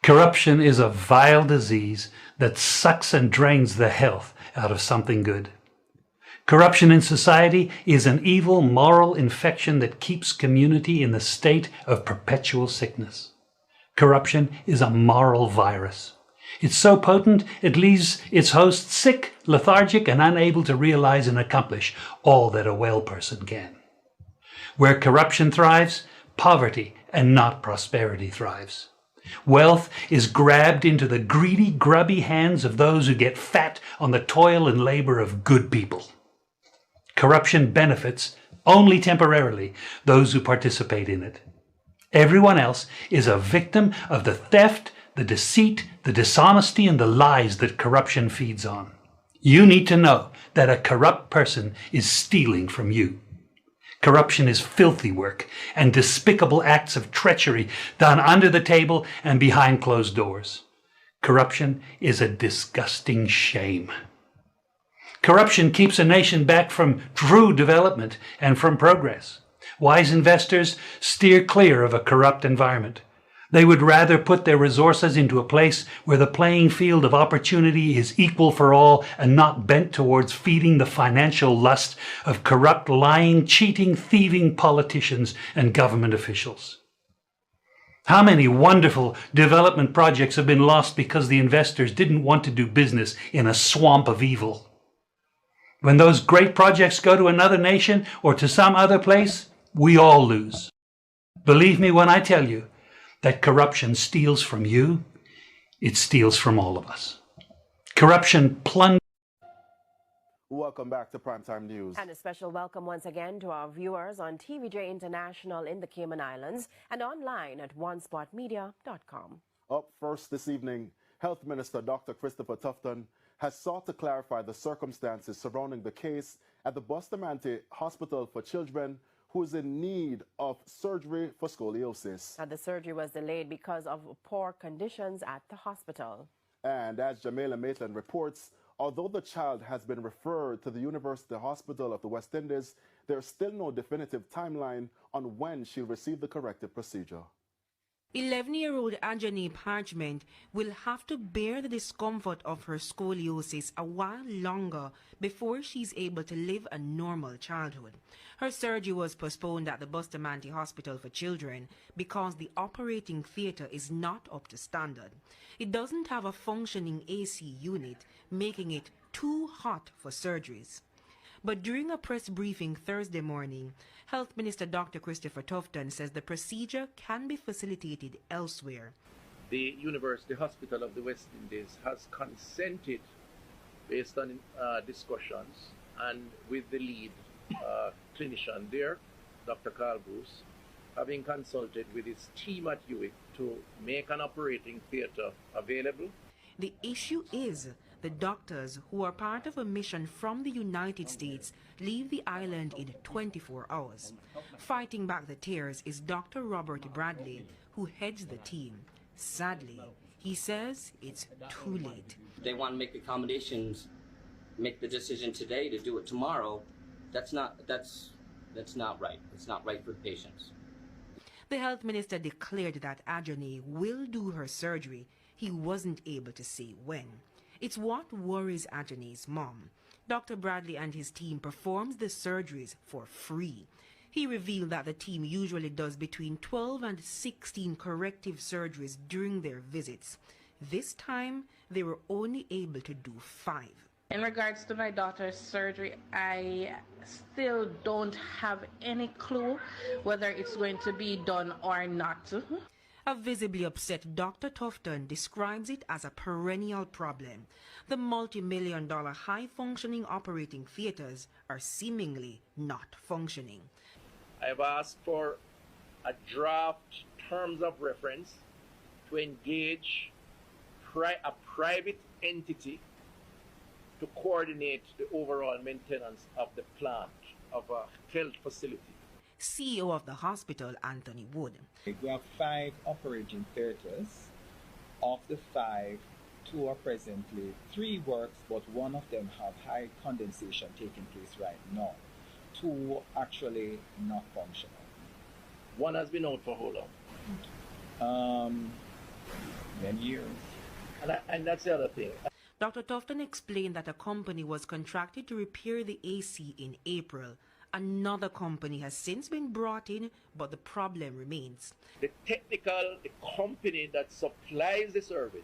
Corruption is a vile disease that sucks and drains the health out of something good. Corruption in society is an evil moral infection that keeps community in the state of perpetual sickness. Corruption is a moral virus. It's so potent it leaves its host sick, lethargic, and unable to realize and accomplish all that a well person can. Where corruption thrives, poverty and not prosperity thrives. Wealth is grabbed into the greedy, grubby hands of those who get fat on the toil and labor of good people. Corruption benefits, only temporarily, those who participate in it. Everyone else is a victim of the theft, the deceit, the dishonesty, and the lies that corruption feeds on. You need to know that a corrupt person is stealing from you. Corruption is filthy work and despicable acts of treachery done under the table and behind closed doors. Corruption is a disgusting shame. Corruption keeps a nation back from true development and from progress. Wise investors steer clear of a corrupt environment. They would rather put their resources into a place where the playing field of opportunity is equal for all and not bent towards feeding the financial lust of corrupt, lying, cheating, thieving politicians and government officials. How many wonderful development projects have been lost because the investors didn't want to do business in a swamp of evil? When those great projects go to another nation or to some other place, we all lose. Believe me when I tell you that corruption steals from you, it steals from all of us. Corruption plunders. Welcome back to Primetime News. And a special welcome once again to our viewers on TVJ International in the Cayman Islands and online at onespotmedia.com. Up first this evening, Health Minister Dr. Christopher Tufton has sought to clarify the circumstances surrounding the case at the Bustamante Hospital for Children who is in need of surgery for scoliosis. Now, the surgery was delayed because of poor conditions at the hospital. And as Jamela Maitland reports, although the child has been referred to the University Hospital of the West Indies, there's still no definitive timeline on when she'll receive the corrective procedure. 11-year-old Ajani Parchment will have to bear the discomfort of her scoliosis a while longer before she's able to live a normal childhood. Her surgery was postponed at the Bustamante Hospital for Children because the operating theater is not up to standard. It doesn't have a functioning AC unit, making it too hot for surgeries. But during a press briefing Thursday morning, Health Minister Dr. Christopher Tufton says the procedure can be facilitated elsewhere. The University Hospital of the West Indies has consented, based on discussions and with the lead clinician there, Dr. Carl Bruce, having consulted with his team at UWIC to make an operating theatre available. The issue is the doctors who are part of a mission from the United States leave the island in 24 hours. Fighting back the tears is Dr. Robert Bradley, who heads the team. Sadly, he says it's too late. They want to make accommodations, make the decision today to do it tomorrow. That's not right. It's not right for the patients. The health minister declared that Ajani will do her surgery. He wasn't able to say when. It's what worries Ajani's mom. Dr. Bradley and his team performs the surgeries for free. He revealed that the team usually does between 12 and 16 corrective surgeries during their visits. This time, they were only able to do 5. In regards to my daughter's surgery, I still don't have any clue whether it's going to be done or not. A visibly upset Dr. Tufton describes it as a perennial problem. The multi-million-dollar high-functioning operating theaters are seemingly not functioning. I have asked for a draft terms of reference to engage a private entity to coordinate the overall maintenance of the plant of a health facility. CEO of the hospital, Anthony Wood. We have 5 operating theaters. Of the 5, 2 are presently 3 works, but 1 of them have high condensation taking place right now. 2 actually not functional. 1 has been out for how long? many years. And that's the other thing. Dr. Tufton explained that a company was contracted to repair the AC in April. Another company has since been brought in, but the problem remains. The company that supplies the service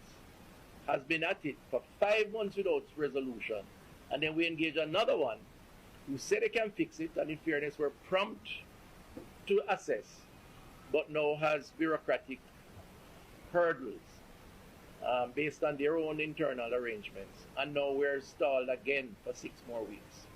has been at it for 5 months without resolution. And then we engage another one who said they can fix it, and in fairness, were prompt to assess, but now has bureaucratic hurdles based on their own internal arrangements. And now we're stalled again for 6 more weeks.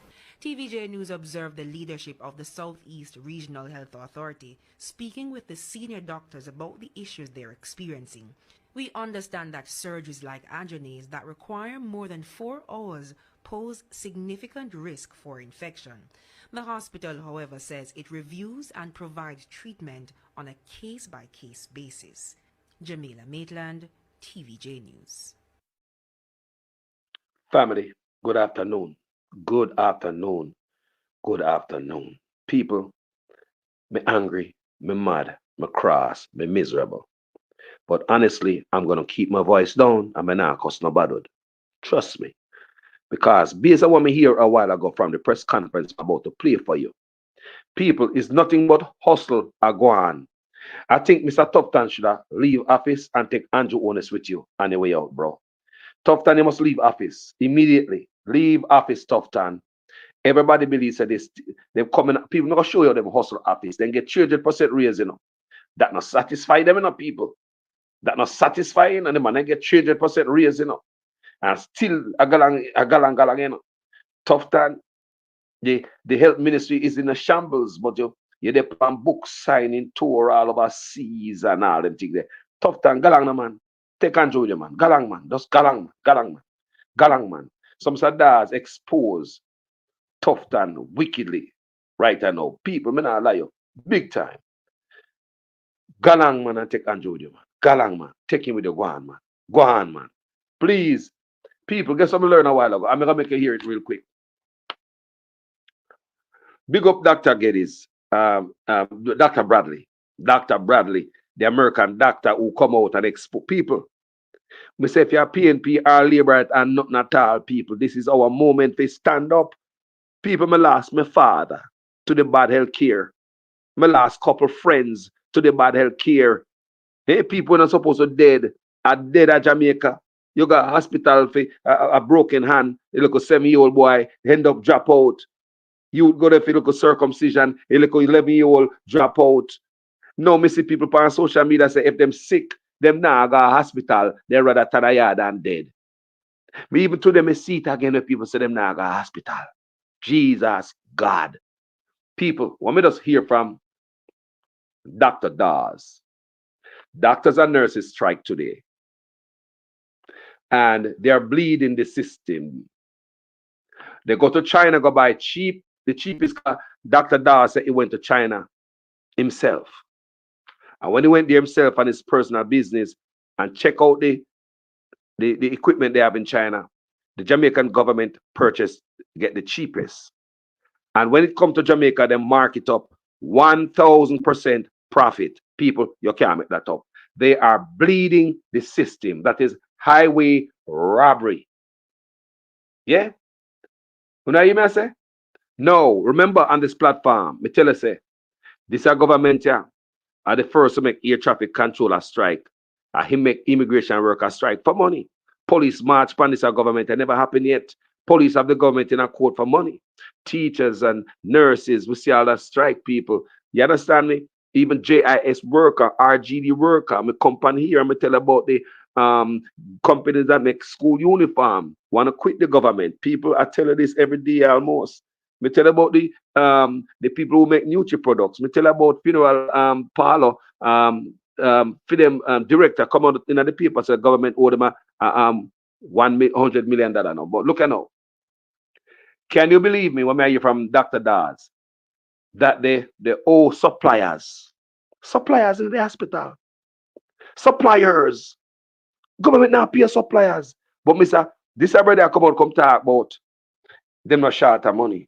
TVJ News observed the leadership of the Southeast Regional Health Authority speaking with the senior doctors about the issues they're experiencing. We understand that surgeries like Anjone's that require more than 4 hours pose significant risk for infection. The hospital, however, says it reviews and provides treatment on a case-by-case basis. Jamila Maitland, TVJ News. Family, good afternoon. Good afternoon. Good afternoon. People, me angry, me mad, me cross, me miserable. But honestly, I'm going to keep my voice down and me not cuss nobody. Trust me. Because based on what me hear a while ago from the press conference about to play for you, people is nothing but hustle or go on. I think Mr. Tufton should have leave office and take Andrew Honest with you on the way out, bro. Tufton, you must leave office immediately. Leave office, Tufton. Everybody believes that they're coming. People not gonna show you them hustle office. Then get 300% raise, you know. That not satisfy them, you know, people. That not satisfying, and the man then get 300% raise, you know. And still a galang, you know. Tufton, the health ministry is in a shambles, but you they plan book signing tour all over seas and all them things there. Tufton, galang na man. Take control, you man. Galang man. Just galang man. Galang man. Galang man. Some sadars expose Tufton wickedly right now. People, me not lie you. Big time. Galang man and take control, you man. Galang man. Take him with the Guan man. Guan man. Please. People, guess what I learned a while ago? I'm gonna make you hear it real quick. Big up Dr. Geddes, Dr. Bradley. Dr. Bradley, the American doctor who come out and expose people. Me say if you're PNP or Labour and nothing at all, people, this is our moment to stand up. People, me lost my father to the bad health care. My last couple friends to the bad health care. Hey, people not supposed to dead. Are dead at Jamaica. You got a hospital for a broken hand. A little 7-year-old boy end up drop out. You would go there for a little circumcision. A little 11-year-old drop out. No, me see people on social media say if them sick, them now go to hospital. They rather turn a yard than dead. Me even to them me see it again when people say them now go to hospital. Jesus God. People, want me just hear from Dr. Dawes. Doctors and nurses strike today. And they are bleeding the system. They go to China, go buy cheap. The cheapest car. Dr. Dawes said he went to China himself. And when he went there himself on his personal business and check out the equipment they have in China, the Jamaican government purchased, get the cheapest. And when it comes to Jamaica, they mark it up 1,000% profit. People, you can't make that up. They are bleeding the system. That is highway robbery. Yeah? You know what I say? No, remember on this platform, me tell you say, this government here are the first to make air traffic controller strike. He make immigration workers strike for money. Police march upon this government. It never happened yet. Police have the government in a court for money. Teachers and nurses, we see all that strike people. You understand me? Even JIS worker, RGD worker, I'm a company here, I'm going to tell about the companies that make school uniform, want to quit the government. People are telling this every day almost. Me tell about the people who make Nutri products. Me tell about funeral parlor for them director come out in the paper say government owe them $100 million now. But look at now. Can you believe me when I hear from Dr. Dawes that they owe suppliers in the hospital, suppliers, government now pay suppliers. But Mr. This brother come talk about them not short of money.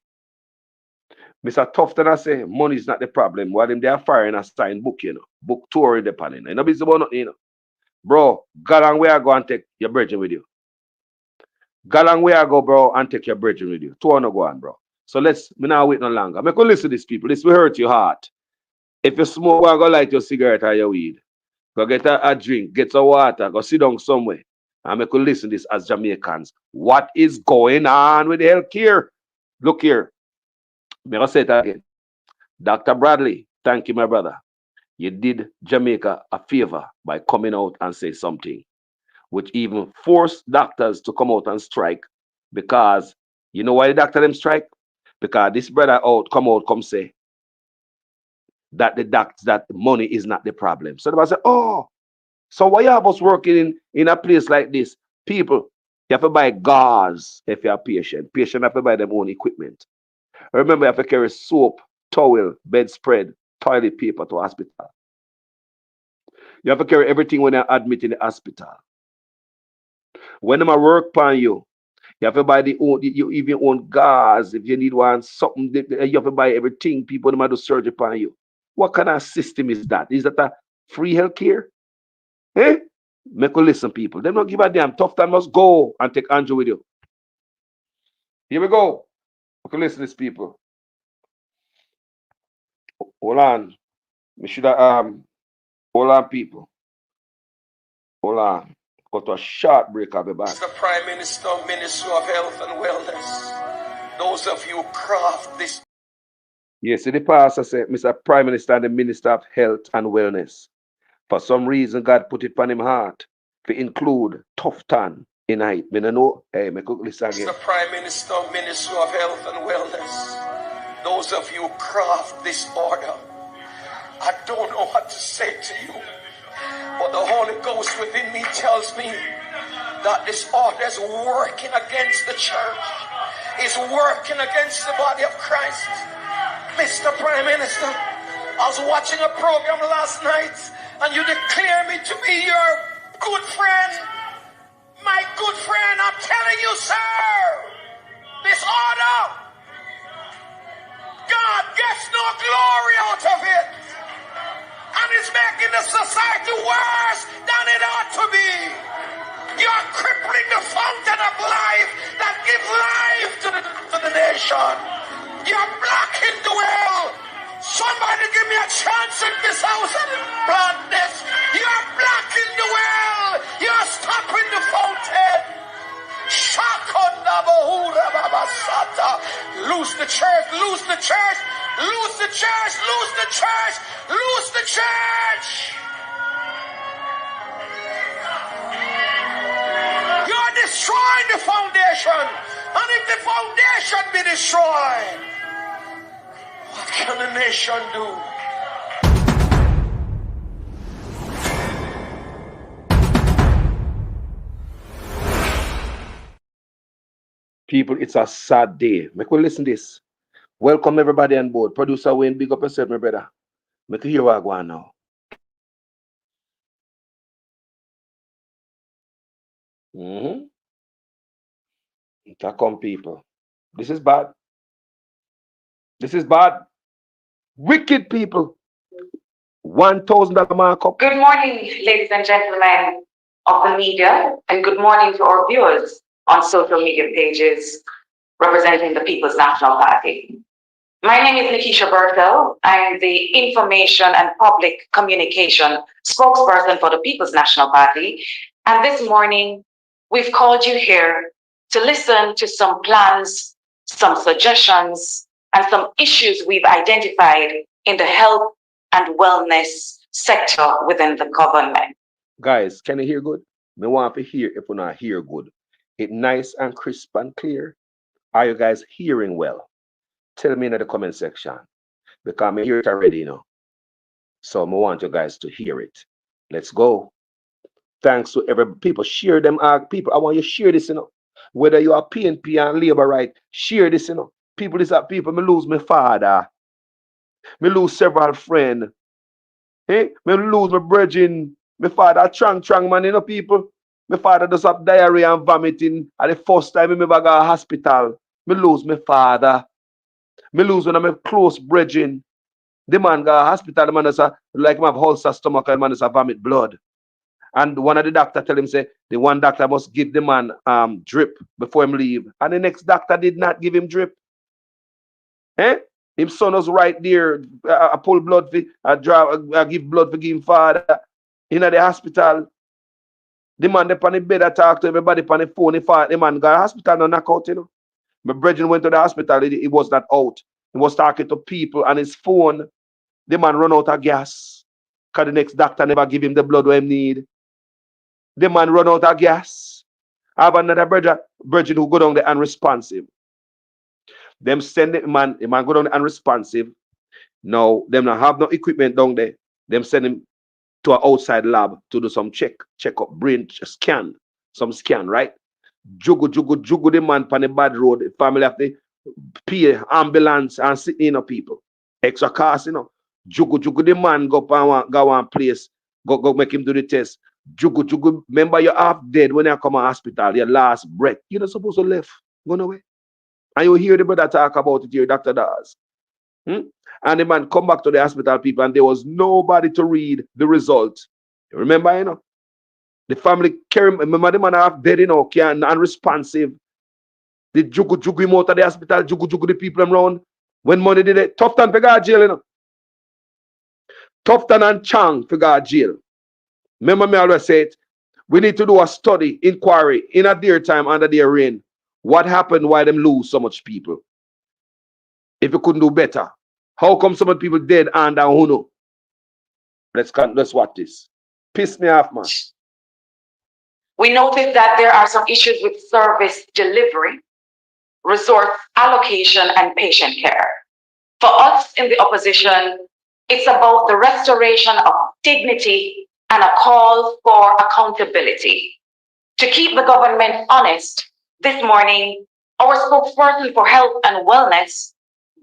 Mr. Tufton I say money is not the problem. While them they are firing a sign book, you know, book tour in the panel. You know, busy about nothing, you know. Bro, go along where I go and take your brethren with you. Go along where I go, bro, and take your brethren with you. 200 go on, bro. So me now wait no longer. Make you listen to these people. This will hurt your heart. If you smoke, go light your cigarette or your weed. Go get a drink, get some water, go sit down somewhere. And make you listen to this as Jamaicans. What is going on with the healthcare? Look here. I'm going to say it again. Dr. Bradley, thank you, my brother. You did Jamaica a favor by coming out and say something, which even forced doctors to come out and strike. Because you know why the doctor them strike? Because this brother come say that that money is not the problem. So they say, oh, so why you have us working in a place like this? People, you have to buy gauze if you're a patient. Patient have to buy their own equipment. Remember, you have to carry soap, towel, bedspread, toilet paper to hospital. You have to carry everything when you're admitted in the hospital. When them a work on you, you have to buy you even own gas. If you need something, you have to buy everything. People them do surgery on you. What kind of system is that? Is that a free health care? Eh? Make you listen, people. Them not give a damn. Tufton must go and take Andrew with you. Here we go. Make you listen to these people. Hold on. We should have hold on, people. Hold on. Go to a short break. I'll be back. Mr. Prime Minister, Minister of Health and Wellness, those of you craft this. Yes, the pastor said, Mr. Prime Minister and the Minister of Health and Wellness. For some reason, God put it on him heart to include Tufton in it. I don't know. Hey, me cook listen again. Mr. Prime Minister, Minister of Health and Wellness, those of you craft this order, I don't know what to say to you, but the Holy Ghost within me tells me that this order is working against the church, is working against the body of Christ. Mr. Prime Minister, I was watching a program last night and you declare me to be your good friend. My good friend, I'm telling you, sir, this order, God gets no glory out of it. And it's making the society worse than it ought to be. You're crippling the fountain of life that gives life to the nation. You're blocking the well. Somebody give me a chance in this house and plant this. You're blocking the well. You're stopping the fountain. Lose the church, lose the church, lose the church, lose the church, lose the church. You're destroying the foundation. And if the foundation be destroyed, what can the nation do? People, it's a sad day. Make we listen to this. Welcome everybody on board. Producer Wayne, big up yourself, my brother. Make you hear what I go on now. Come, people. This is bad. This is bad. Wicked people. $1,000 markup. Good morning, ladies and gentlemen of the media, and good morning to our viewers on social media pages representing the People's National Party. My name is Nikisha Bertel. I'm the Information and Public Communication spokesperson for the People's National Party. And this morning, we've called you here to listen to some plans, some suggestions, and some issues we've identified in the health and wellness sector within the government. Guys, can you hear good? Me want to hear if we not hear good. It nice and crisp and clear. Are you guys hearing well? Tell me in the comment section. Because I hear it already, you know. So I want you guys to hear it. Let's go. Thanks to every people. Share them, people. I want you to share this, you know. Whether you are PNP and Labour right, share this, you know. People, these are people. Me lose my father. Me lose several friends. Hey, me lose my brethren. My father trang man, you know, people. My father does have diarrhea and vomiting. At the first time I ever go to hospital. Me lose my father. Me lose one of my close brethren. The man go to hospital, the man does like him have ulcer stomach and the man does vomit blood. And one of the doctor tell him, say, the one doctor must give the man drip before him leave. And the next doctor did not give him drip. Eh? His son was right there. I pull blood for, I give blood for him father. In the hospital. The man up on the bed, I talk to everybody on the phone. The man got a hospital, no knockout, you know. My brethren went to the hospital, he was not out. He was talking to people on his phone. The man run out of gas. Because the next doctor never give him the blood what he need. The man run out of gas. I have another brethren who go down there unresponsive. Them send the man go down there unresponsive. Now, them not have no equipment down there. Them send him to an outside lab to do some check up, brain scan, right? Jugu the man on the bad road. The family have to pay ambulance and sit in people. Extra cost, you know. Jugu the man go one place, go make him do the test. Jugu, remember you're half dead when you come to hospital, your last breath. You're not supposed to live. Go away. And you hear the brother talk about it here, Dr. Dawes. And the man come back to the hospital, people, and there was nobody to read the result. You remember, you know? The family carry, remember the man half dead, you know, unresponsive. The jugu him out of the hospital, jugu the people around. When money did it, Tufton figure jail, you know. Tufton and Chang figure jail. Remember me always say it. We need to do a study, inquiry, in a dear time, under their reign. What happened, why them lose so much people? If you couldn't do better. How come so many people dead and who know? Let's watch this. Piss me off, man. We noticed that there are some issues with service delivery, resource allocation, and patient care. For us in the opposition, it's about the restoration of dignity and a call for accountability. To keep the government honest, this morning, our spokesperson for health and wellness,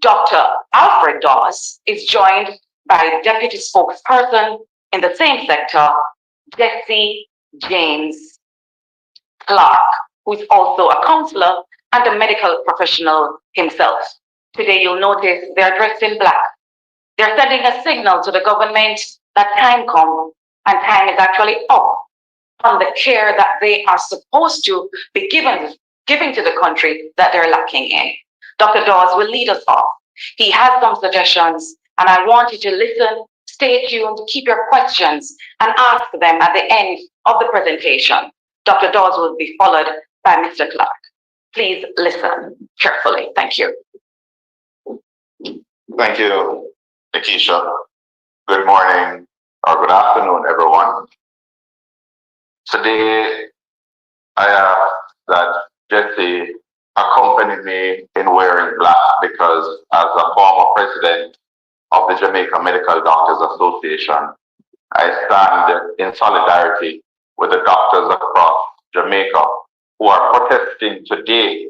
Dr. Alfred Dawes, is joined by deputy spokesperson in the same sector, Jesse James Clark, who is also a counselor and a medical professional himself. Today, you'll notice they're dressed in black. They're sending a signal to the government that time comes and time is actually up on the care that they are supposed to be giving to the country that they're lacking in. Dr. Dawes will lead us off. He has some suggestions, and I want you to listen, stay tuned, keep your questions, and ask them at the end of the presentation. Dr. Dawes will be followed by Mr. Clark. Please listen carefully. Thank you. Thank you, Nikisha. Good morning or good afternoon, everyone. Today, I ask that Jesse accompany me in wearing black because as a former president of the Jamaica Medical Doctors Association, I stand in solidarity with the doctors across Jamaica who are protesting today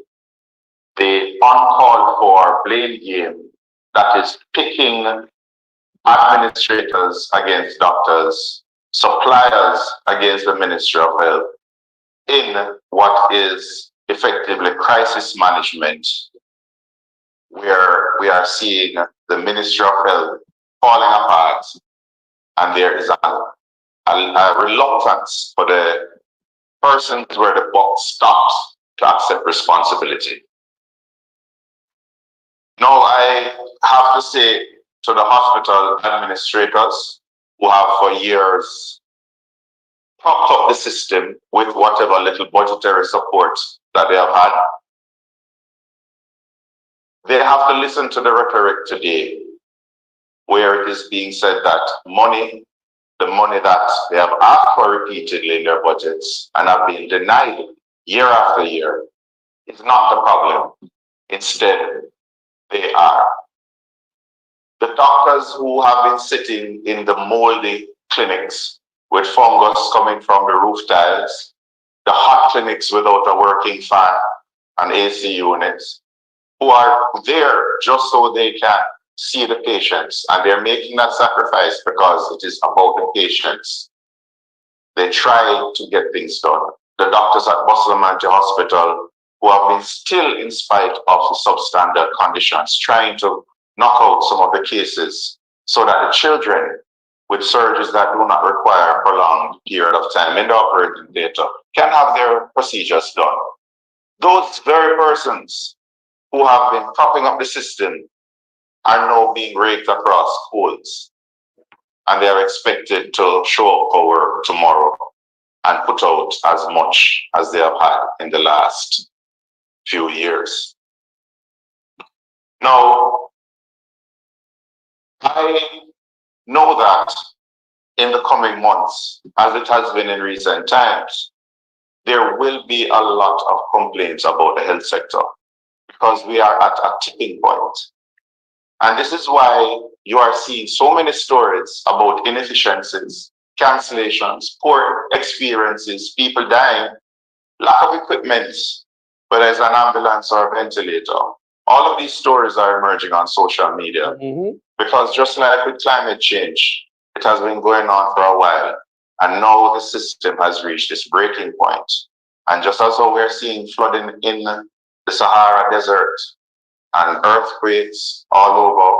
the uncalled for blame game that is picking administrators against doctors, suppliers against the Ministry of Health in what is effectively crisis management, where we are seeing the Ministry of Health falling apart and there is a reluctance for the persons where the buck stops to accept responsibility. Now, I have to say to the hospital administrators who have for years propped up the system with whatever little budgetary support that they have had, they have to listen to the rhetoric today where it is being said that the money that they have asked for repeatedly in their budgets and have been denied year after year is not the problem. Instead, they are. The doctors who have been sitting in the moldy clinics with fungus coming from the roof tiles, the hot clinics without a working fan and AC units, who are there just so they can see the patients, and they're making that sacrifice because it is about the patients. They try to get things done. The doctors at Bustamante Hospital who have been still, in spite of the substandard conditions, trying to knock out some of the cases so that the children with surgeries that do not require a prolonged period of time in the operating theater can have their procedures done. Those very persons who have been propping up the system are now being raked across coals, and they are expected to show up for work tomorrow and put out as much as they have had in the last few years. Now, I know that in the coming months, as it has been in recent times, there will be a lot of complaints about the health sector because we are at a tipping point. And this is why you are seeing so many stories about inefficiencies, cancellations, poor experiences, people dying, lack of equipment, whether it's an ambulance or a ventilator. All of these stories are emerging on social media because just like with climate change, it has been going on for a while. And now the system has reached this breaking point. And just as how we're seeing flooding in the Sahara Desert and earthquakes all over,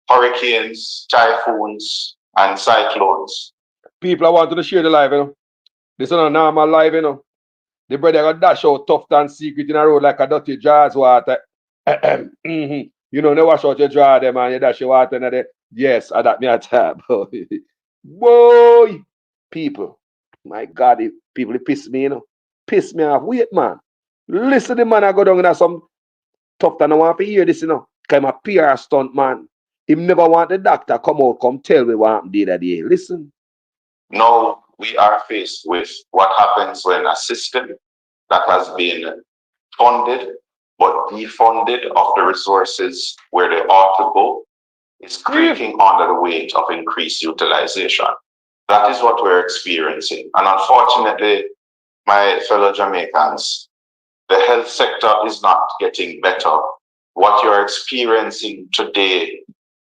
hurricanes, typhoons, and cyclones. People, I want to share the live, you know. This is not a normal live, you know. The brother got dash out Tufton secret in a road like a dirty jars water. You know, they wash out your draw them and you dash your water in there. Yes, I that me a tab. Boy, people. My God, people piss me, you know. Piss me off. Wait, man. Listen, the man I go down in some Tufton. I want to hear this, you know. Because I'm a PR stunt, man. He never want the doctor come out, come tell me what happened that day. Listen. Now we are faced with what happens when a system that has been funded but defunded of the resources where they ought to go is creaking under the weight of increased utilization. That is what we're experiencing. And unfortunately, my fellow Jamaicans, the health sector is not getting better. What you're experiencing today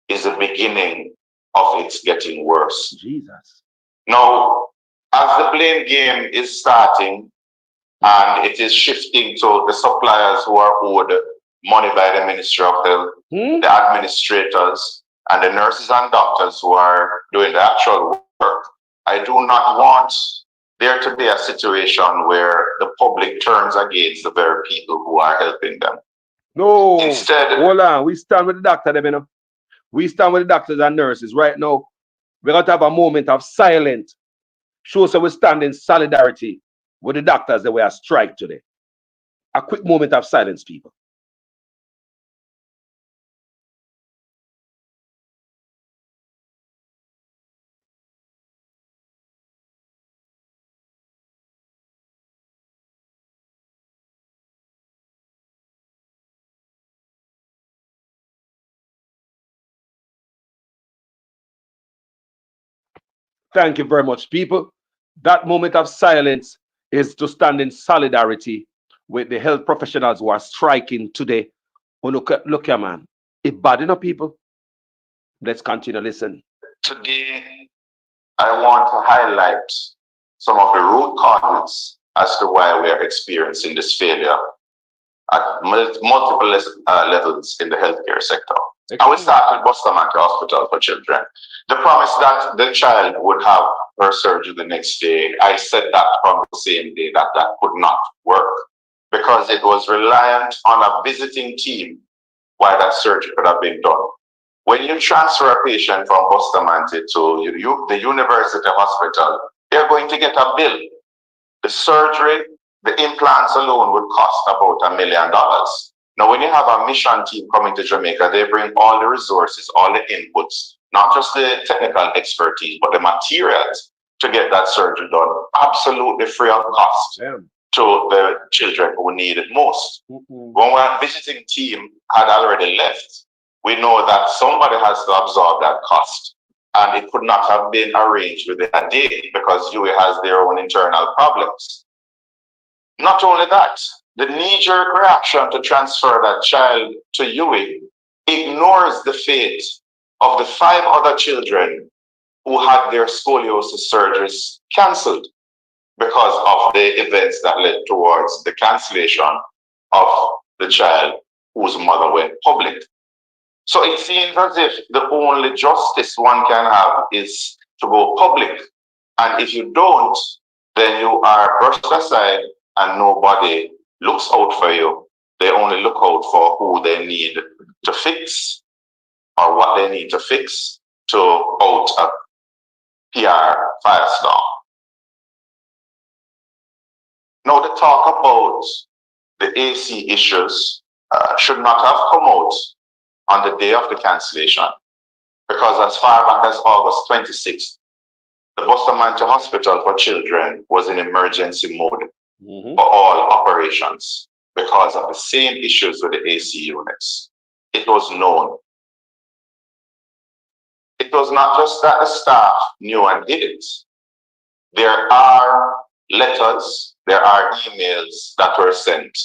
is the beginning of it getting worse. Jesus. Now, as the blame game is starting and it is shifting to the suppliers who are owed money by the Ministry of Health, the administrators, and the nurses and doctors who are doing the actual work, I do not want there to be a situation where the public turns against the very people who are helping them. No. Instead, hold on. We stand with the doctor, them, you know. We stand with the doctors and nurses right now. We're going to have a moment of silence. Show us we stand in solidarity with the doctors that were on strike today. A quick moment of silence, people. Thank you very much, people. That moment of silence is to stand in solidarity with the health professionals who are striking today. Oh, look here, man. It's bad enough, people. Let's continue. Listen. Today, I want to highlight some of the root causes as to why we are experiencing this failure at multiple levels in the healthcare sector. I will start with Bustamante Hospital for Children. The promise that the child would have her surgery the next day, I said that from the same day that that could not work because it was reliant on a visiting team why that surgery could have been done. When you transfer a patient from Bustamante to the university hospital, they're going to get a bill. The surgery, the implants alone would cost about $1 million. Now, when you have a mission team coming to Jamaica, they bring all the resources, all the inputs, not just the technical expertise, but the materials to get that surgery done, absolutely free of cost to the children who need it most. When our visiting team had already left, we know that somebody has to absorb that cost. And it could not have been arranged within a day because UA has their own internal problems. Not only that, the knee-jerk reaction to transfer that child to UA ignores the fate of the 5 other children who had their scoliosis surgeries cancelled because of the events that led towards the cancellation of the child whose mother went public. So it seems as if the only justice one can have is to go public. And if you don't, then you are brushed aside and nobody looks out for you. They only look out for who they need to fix or what they need to fix to out a PR firestorm. Now, the talk about the AC issues should not have come out on the day of the cancellation, because as far back as August 26th, the Bustamante Hospital for Children was in emergency mode for all operations because of the same issues with the AC units. It was known. It was not just that the staff knew and did it. There are letters, there are emails that were sent.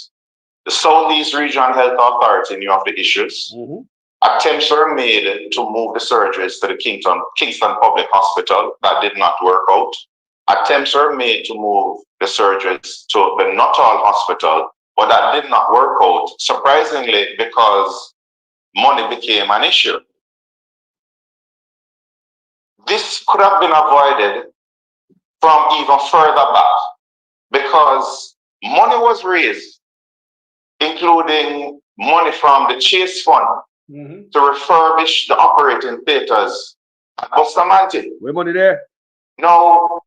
The Southeast Regional Health Authority knew of the issues. Attempts were made to move the surgeries to the Kingston Public Hospital. That did not work out. Attempts were made to move the surgeries to the Nuttall Hospital, but that did not work out, surprisingly, because money became an issue. This could have been avoided from even further back, because money was raised, including money from the Chase Fund, to refurbish the operating theaters at Bustamante. Where money there? Now,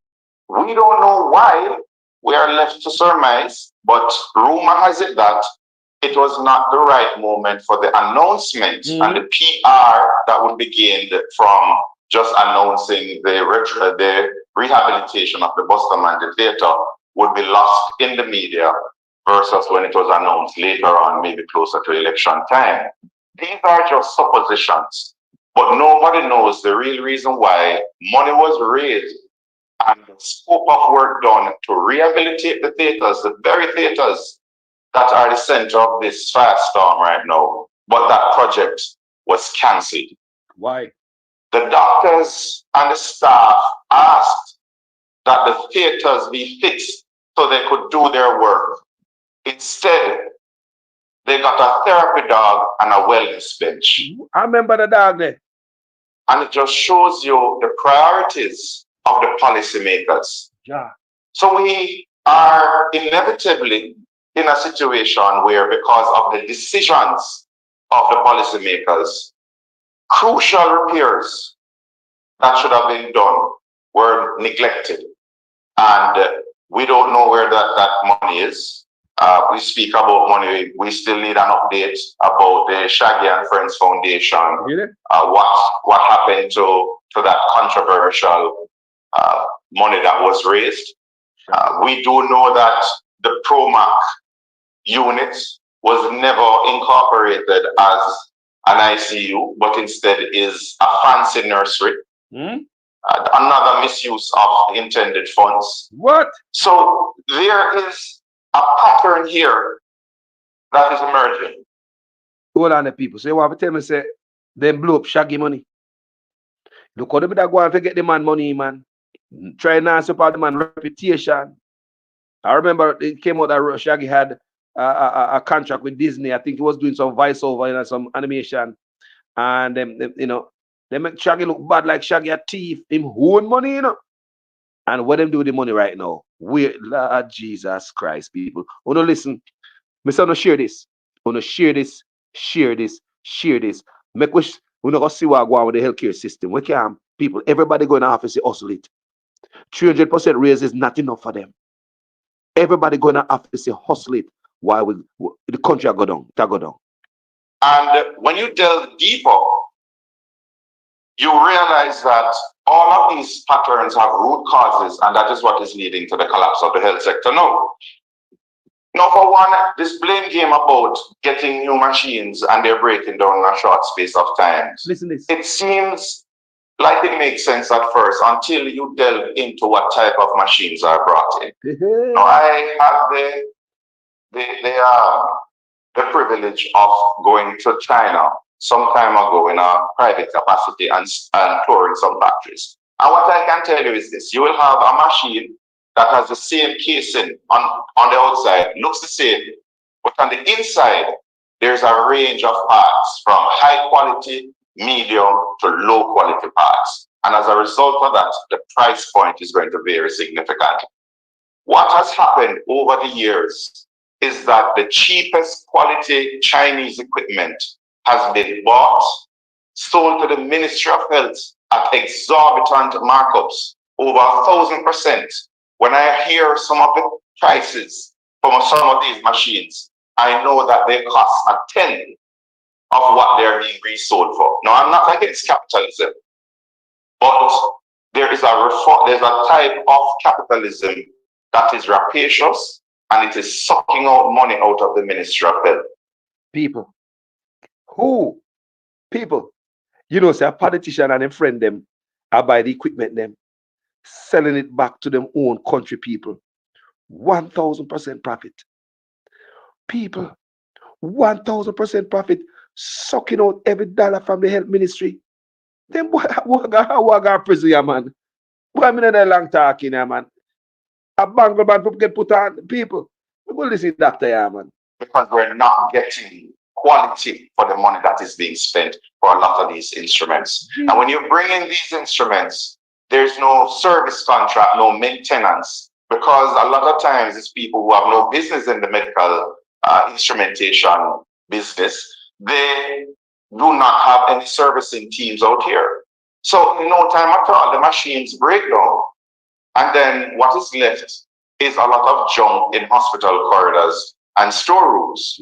we don't know why. We are left to surmise, but rumor has it that it was not the right moment for the announcement and the PR that would be gained from just announcing the rehabilitation of the Bustamante Theatre would be lost in the media versus when it was announced later on, maybe closer to election time. These are just suppositions, but nobody knows the real reason why money was raised and the scope of work done to rehabilitate the theaters, the very theaters that are the center of this firestorm right now. But that project was cancelled. Why? The doctors and the staff asked that the theaters be fixed so they could do their work. Instead, they got a therapy dog and a wellness bench. I remember the dog there. And it just shows you the priorities of the policymakers. Yeah. So we are inevitably in a situation where, because of the decisions of the policymakers, crucial repairs that should have been done were neglected. And we don't know where that money is. We speak about money. We still need an update about the Shaggy and Friends Foundation. Really? What happened to that controversial money that was raised. We do know that the ProMac unit was never incorporated as an ICU, but instead is a fancy nursery. Another misuse of intended funds. What? So there is a pattern here that is emerging. Hold on, the people. So you want to tell me, say, them blow up Shaggy money? Look how they go and forget the man money, man. Try not to support the man reputation. I remember it came out that Shaggy had a contract with Disney. I think he was doing some voiceover, some animation. And they make Shaggy look bad, like Shaggy a thief. Him own money, And what them do with the money right now? Lord Jesus Christ, people. Wanna listen? Me say, share this. Wanna share this, share this, share this. Make wish we not go see what go on with the healthcare system. We can people, everybody go in the office and hustle it. 300% raise is not enough for them. Everybody go in the office and hustle it. Why would the country go down? Go down. And when you delve deeper, you realize that all of these patterns have root causes, and that is what is leading to the collapse of the health sector now. Now, for one, this blame game about getting new machines and they're breaking down in a short space of time. Listen this. It seems like it makes sense at first until you delve into what type of machines are brought in. Now, I have the privilege of going to China some time ago in a private capacity and touring some factories. And what I can tell you is this: you will have a machine that has the same casing on the outside, looks the same, but on the inside, there's a range of parts from high quality, medium to low quality parts. And as a result of that, the price point is going to vary significantly. What has happened over the years is that the cheapest quality Chinese equipment has been bought, sold to the Ministry of Health at exorbitant markups, over 1,000%. When I hear some of the prices from some of these machines, I know that they cost a tenth of what they're being resold for. Now, I'm not against capitalism, but there's a type of capitalism that is rapacious and it is sucking out money out of the Ministry of Health. People. Who? People. You know, say a politician and a friend them are buy the equipment them, selling it back to them own country people. 1,000% profit. People, 1,000% profit, sucking out every dollar from the health ministry. Then what got prison, yeah, man? Boy, I mean, a long talking, yeah, man. A bangle man get put on people. We go listen, doctor, yeah, man. Because we're not getting quality for the money that is being spent for a lot of these instruments. And when you bring in these instruments, there's no service contract, no maintenance, because a lot of times it's people who have no business in the medical instrumentation business. They do not have any servicing teams out here. So in no time at all, the machines break down. And then what is left is a lot of junk in hospital corridors and storerooms.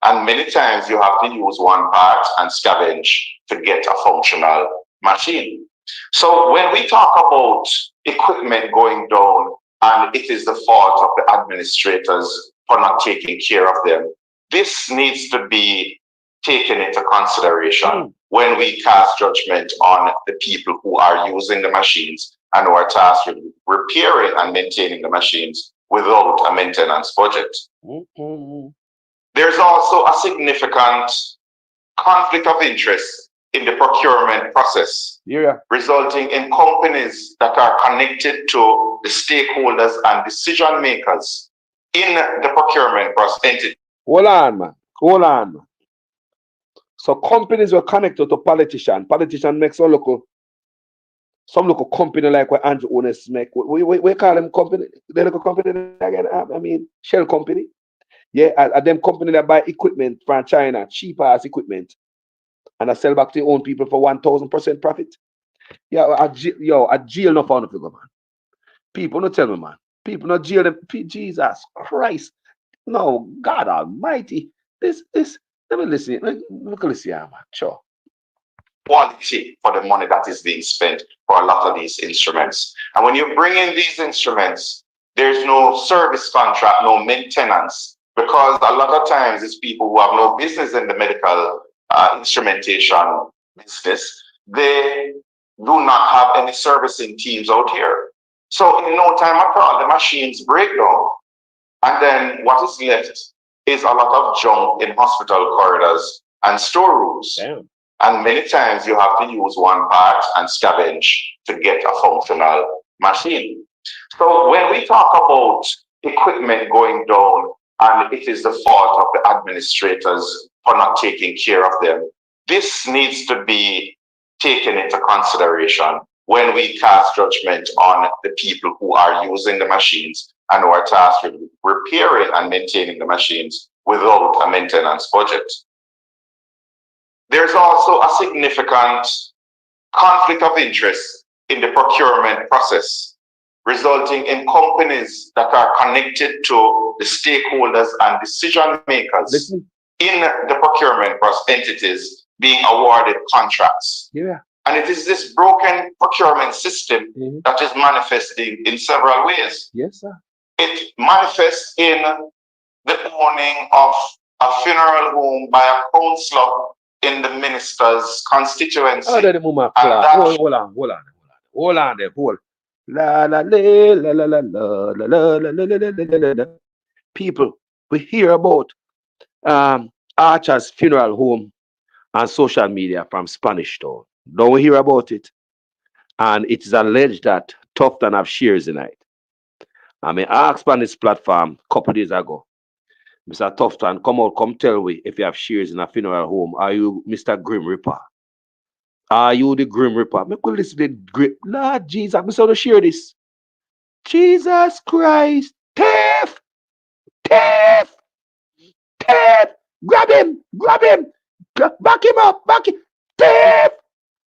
And many times you have to use one part and scavenge to get a functional machine. So when we talk about equipment going down and it is the fault of the administrators for not taking care of them, this needs to be taken into consideration when we cast judgment on the people who are using the machines and who are tasked with repairing and maintaining the machines without a maintenance budget. There's also a significant conflict of interest in the procurement process, resulting in companies that are connected to the stakeholders and decision makers in the procurement process. Hold on, man. Hold on, man. So companies were connected to politicians. Politicians make some local company like what Andrew owners make. We call them company. The local company again. I mean, shell company. Yeah, and them company that buy equipment from China, cheap ass equipment, and I sell back to your own people for 1,000% profit. Yeah, I jail no found figure, man. People not tell me, man. People not jail them. Jesus Christ. No, God Almighty. This. Let me listen. Look at this here, man. Sure. Quality for the money that is being spent for a lot of these instruments. And when you bring in these instruments, there's no service contract, no maintenance, because a lot of times it's people who have no business in the medical instrumentation business. They do not have any servicing teams out here. So in no time at all, the machines break down. And then what is left is a lot of junk in hospital corridors and storerooms. Damn. And many times you have to use one part and scavenge to get a functional machine. So when we talk about equipment going down and it is the fault of the administrators for not taking care of them, this needs to be taken into consideration when we cast judgment on the people who are using the machines and who are tasked with repairing and maintaining the machines without a maintenance budget. There's also a significant conflict of interest in the procurement process, resulting in companies that are connected to the stakeholders and decision makers in the procurement process entities being awarded contracts. Yeah. And it is this broken procurement system that is manifesting in several ways. Yes, sir. It manifests in the owning of a funeral home by a councillor in the minister's constituency. Hold on there. La la la la la la la la la la la. People, we hear about Archer's funeral home on social media from Spanish Town. Don't we hear about it? And it is alleged that Tufton have shares in it. I mean, I asked on this platform a couple of days ago, Mr. Tufton, come tell me if you have shares in a funeral home. Are you Mr. Grim Reaper? Are you the Grim Reaper? Me could listen to the grip. Lord Jesus, I'm going to share this. Jesus Christ. Thief! Thief! Thief! Grab him! Grab him! Back him up! Back him! Thief!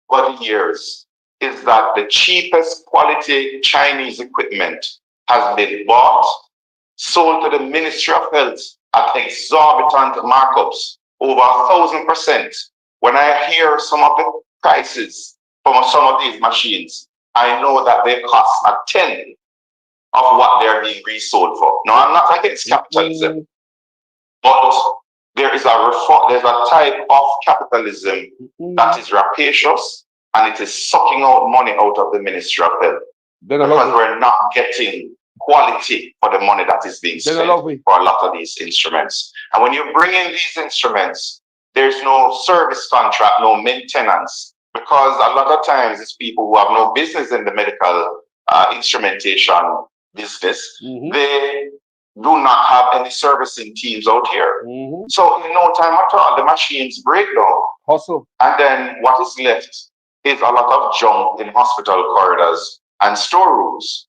Over the years is that the cheapest quality Chinese equipment has been bought, sold to the Ministry of Health at exorbitant markups, over 1,000%. When I hear some of the prices from some of these machines, I know that they cost a tenth of what they're being resold for. Now, I'm not against capitalism, but there's a type of capitalism that is rapacious and it is sucking out money out of the Ministry of Health because we're not getting quality for the money that is being spent for a lot of these instruments. And when you bring in these instruments, there's no service contract, no maintenance, because a lot of times it's people who have no business in the medical instrumentation business. They do not have any servicing teams out here. So in no time at all, the machines break down. Hustle. And then what is left is a lot of junk in hospital corridors and storerooms.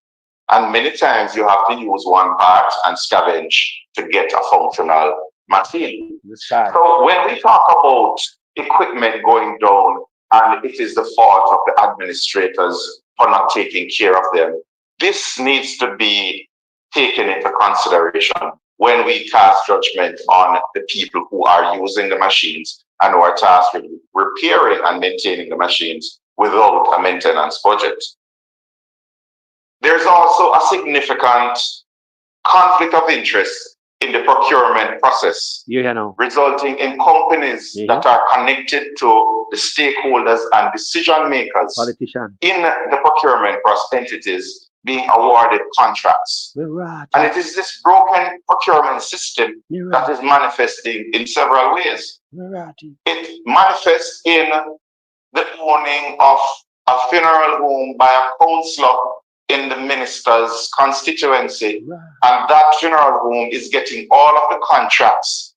And many times you have to use one part and scavenge to get a functional machine. So when we talk about equipment going down and it is the fault of the administrators for not taking care of them, this needs to be taken into consideration when we cast judgment on the people who are using the machines and who are tasked with repairing and maintaining the machines without a maintenance budget. There's also a significant conflict of interest in the procurement process, resulting in companies that are connected to the stakeholders and decision makers in the procurement process entities being awarded contracts. And it is this broken procurement system that is manifesting in several ways. It manifests in the owning of a funeral home by a councillor in the minister's constituency, and that funeral home is getting all of the contracts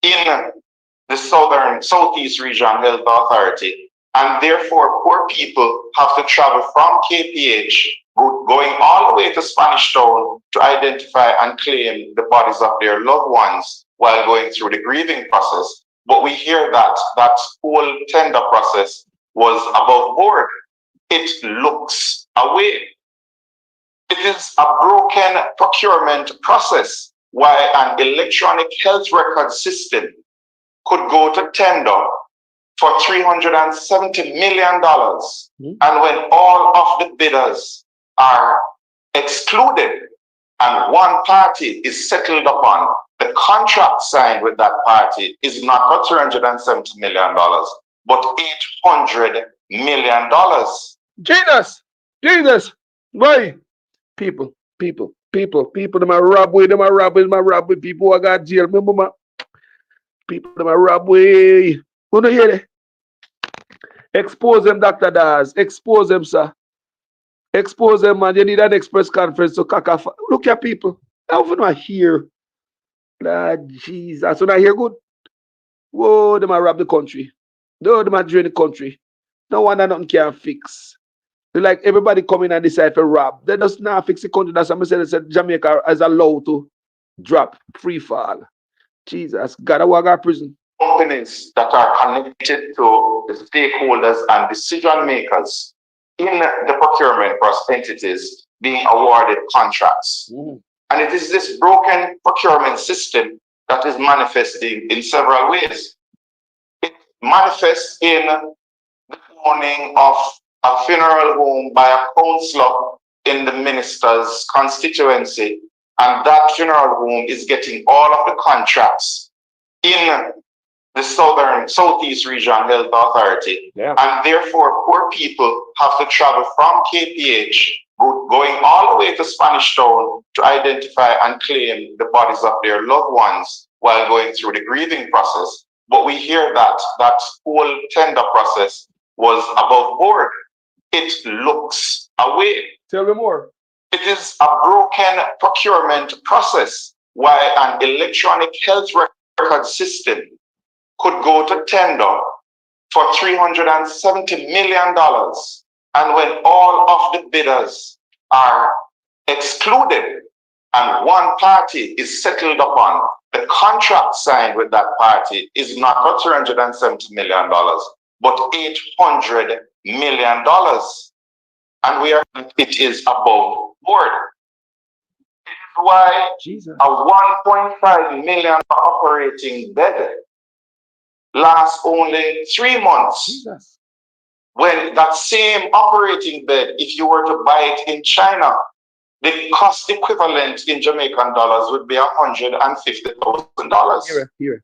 in the Southeast Region Health Authority, and therefore poor people have to travel from KPH, going all the way to Spanish Town to identify and claim the bodies of their loved ones while going through the grieving process. But we hear that that whole tender process was above board. It looks away. It is a broken procurement process why an electronic health record system could go to tender for $370 million. And when all of the bidders are excluded and one party is settled upon, the contract signed with that party is not for $370 million, but $800 million. Jesus, why? People, them are rob way, people who got jail. Remember, man? People, them are rob way. You don't hear that? Expose them, Dr. Daz. Expose them, sir. Expose them, man. You need an express conference to kaka. Look at people. How often I hear? Jesus. When I hear good, whoa, them are rob the country. No, them are drain the country. No one that nothing can fix. Like everybody coming and decide to rob. They just not fix the country. That's what I said Jamaica is allowed to drop free fall. Jesus, gotta walk out prison. Companies that are connected to the stakeholders and decision makers in the procurement process entities being awarded contracts. And it is this broken procurement system that is manifesting in several ways. It manifests in the owning of a funeral home by a councillor in the minister's constituency, and that funeral home is getting all of the contracts in the Southeast Region Health Authority, and therefore poor people have to travel from KPH, going all the way to Spanish Town to identify and claim the bodies of their loved ones while going through the grieving process. But we hear that that whole tender process was above board. It looks away. Tell me more. It is a broken procurement process why an electronic health record system could go to tender for $370 million. And when all of the bidders are excluded and one party is settled upon, the contract signed with that party is not for $370 million, but $800 million. And it is above board. This is why a 1.5 million operating bed lasts only 3 months. When that same operating bed, if you were to buy it in China, the cost equivalent in Jamaican dollars would be $150,000.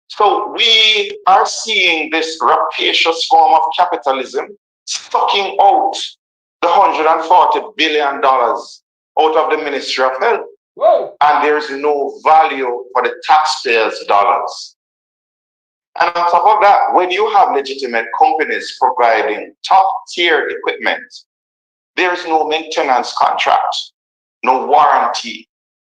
So we are seeing this rapacious form of capitalism sucking out the $140 billion out of the Ministry of Health. Whoa. And there's no value for the taxpayers' dollars. And on top of that, when you have legitimate companies providing top-tier equipment, there's no maintenance contract, no warranty.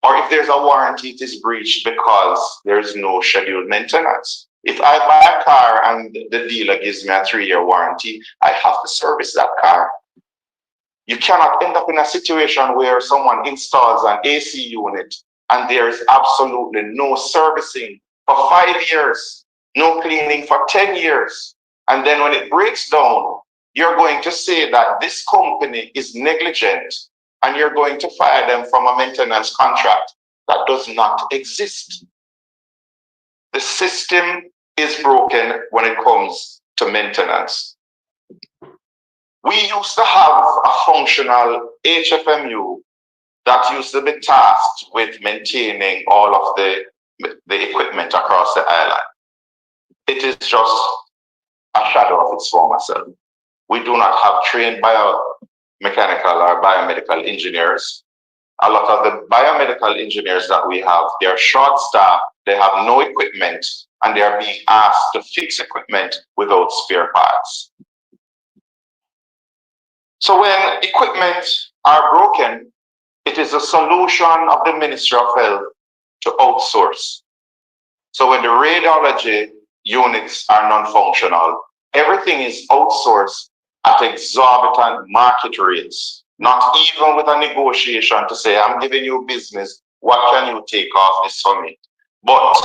Or if there's a warranty, it is breached because there's no scheduled maintenance. If I buy a car and the dealer gives me a 3-year warranty, I have to service that car. You cannot end up in a situation where someone installs an AC unit and there is absolutely no servicing for 5 years, no cleaning for 10 years. And then when it breaks down, you're going to say that this company is negligent and you're going to fire them from a maintenance contract. That does not exist. The system is broken when it comes to maintenance. We used to have a functional HFMU that used to be tasked with maintaining all of the equipment across the island. It is just a shadow of its former self. We do not have trained biomechanical or biomedical engineers. A lot of the biomedical engineers that we have, they are short-staffed, they have no equipment, and they are being asked to fix equipment without spare parts. So when equipment are broken, it is a solution of the Ministry of Health to outsource. So when the radiology units are non-functional, everything is outsourced at exorbitant market rates, not even with a negotiation to say, I'm giving you business, what can you take off this for me? But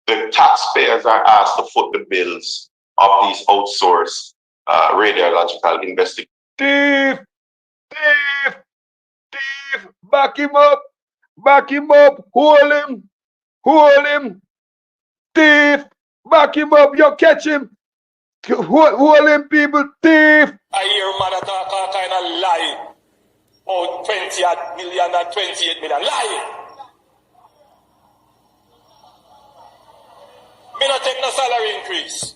the taxpayers are asked to foot the bills of these outsourced radiological investigations. Thief! Thief! Thief! Back him up! Back him up! Hold him! Hold him! Thief! Back him up! You catch him! Hold him, people! Thief! I hear man talk all kind of lie. Oh, 20 million and 28 million. Lie! Me not take no salary increase.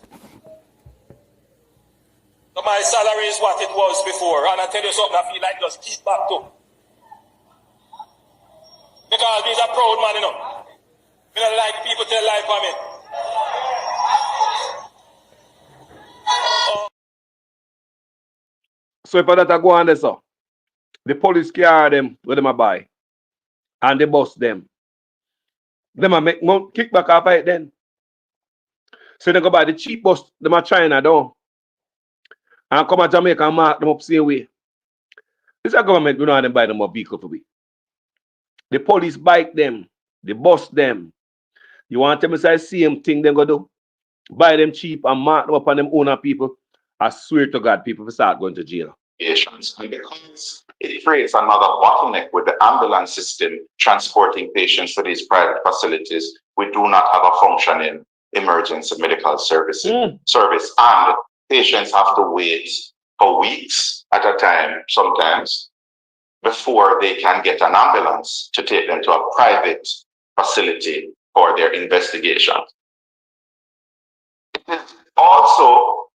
So my salary is what it was before. And I tell you something, I feel like just keep back to. Because he's a proud man, you know. Me don't like people tell lie for me. So if that go on there, so the police carry them where them a buy and they bust them. Them a make more kickback off it then. So they go buy the cheap bus, them a China down. And come to Jamaica and mark them up same way. This a government, we know how them buy them a vehicle for we. The police bike them, they bust them. You want them to say same thing them go do? Buy them cheap and mark them up on them owner people. I swear to God, people will start going to jail. And because it creates another bottleneck with the ambulance system transporting patients to these private facilities, we do not have a functioning emergency medical service, and patients have to wait for weeks at a time sometimes before they can get an ambulance to take them to a private facility for their investigation. It is also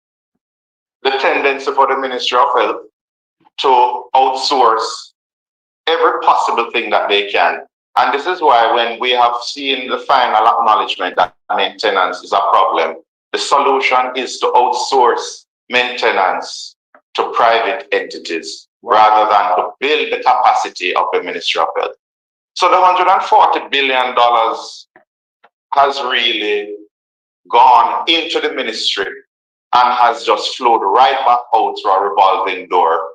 the tendency for the Ministry of Health to outsource every possible thing that they can. And this is why when we have seen the final acknowledgement that maintenance is a problem, the solution is to outsource maintenance to private entities rather than to build the capacity of the Ministry of Health. So the $140 billion has really gone into the ministry and has just flowed right back out through a revolving door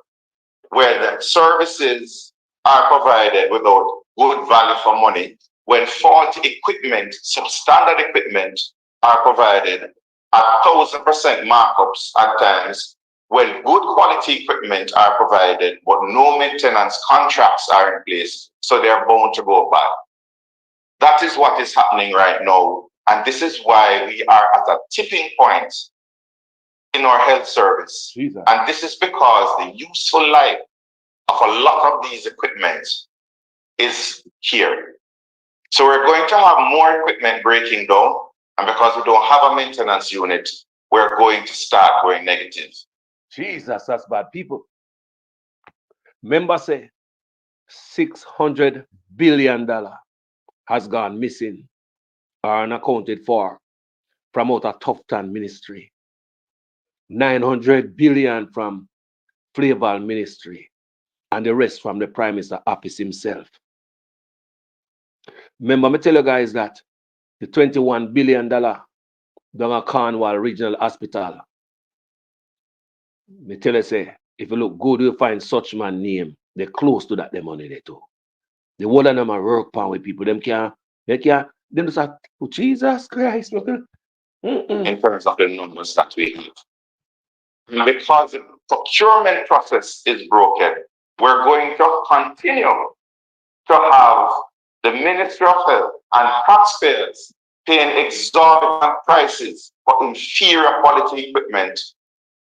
where the services are provided without good value for money, when faulty equipment, substandard equipment are provided at 1,000% markups at times, when good quality equipment are provided, but no maintenance contracts are in place, so they are bound to go bad. That is what is happening right now. And this is why we are at a tipping point in our health service. Jesus. And this is because the useful life of a lot of these equipment is here. So we're going to have more equipment breaking down. And because we don't have a maintenance unit, we're going to start going negative. Jesus, that's bad. People, remember say $600 billion has gone missing or unaccounted for from out of Tufton ministry. 900 billion from Flaval ministry, and the rest from the Prime Minister office himself. Remember, me tell you guys that the $21 billion down at Cornwall Regional Hospital, me tell you say, if you look good, you'll find such man name. They're close to that, the money they too. The whole of them are work power with people. Them just have, oh, Jesus Christ. In terms of the numbers that we have. Because the procurement process is broken, we're going to continue to have the Ministry of Health and taxpayers paying exorbitant prices for inferior quality equipment,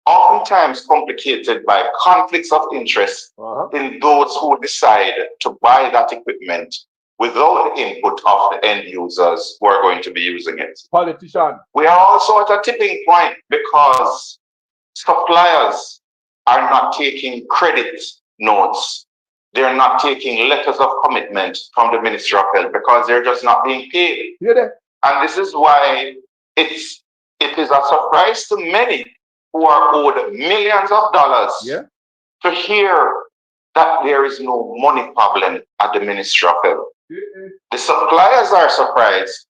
oftentimes complicated by conflicts of interest in those who decide to buy that equipment without the input of the end users who are going to be using it. Politician. We are also at a tipping point because suppliers are not taking credit notes. They're not taking letters of commitment from the Ministry of Health because they're just not being paid. Yeah. And this is why it is a surprise to many who are owed millions of dollars to hear that there is no money problem at the Ministry of Health. The suppliers are surprised.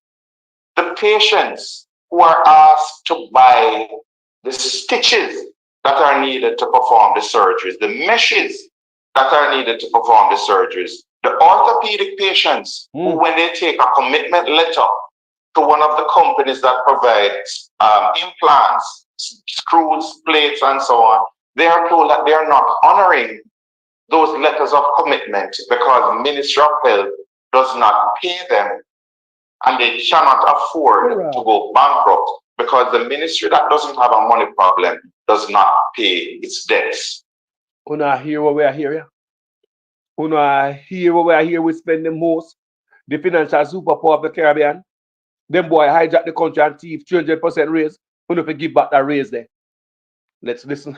The patients who are asked to buy the stitches that are needed to perform the surgeries, the meshes that are needed to perform the surgeries, the orthopedic patients who, when they take a commitment letter to one of the companies that provides implants, screws, plates, and so on, they are told that they are not honoring those letters of commitment because Ministry of Health does not pay them, and they cannot afford to go bankrupt because the ministry that doesn't have a money problem does not pay its debts. Una hear what we are hearing? Una hear what we are here? We spend the most. The financial superpower of the Caribbean. Them boy hijack the country and thief 300% raise. Who don't give back that raise there? Let's listen.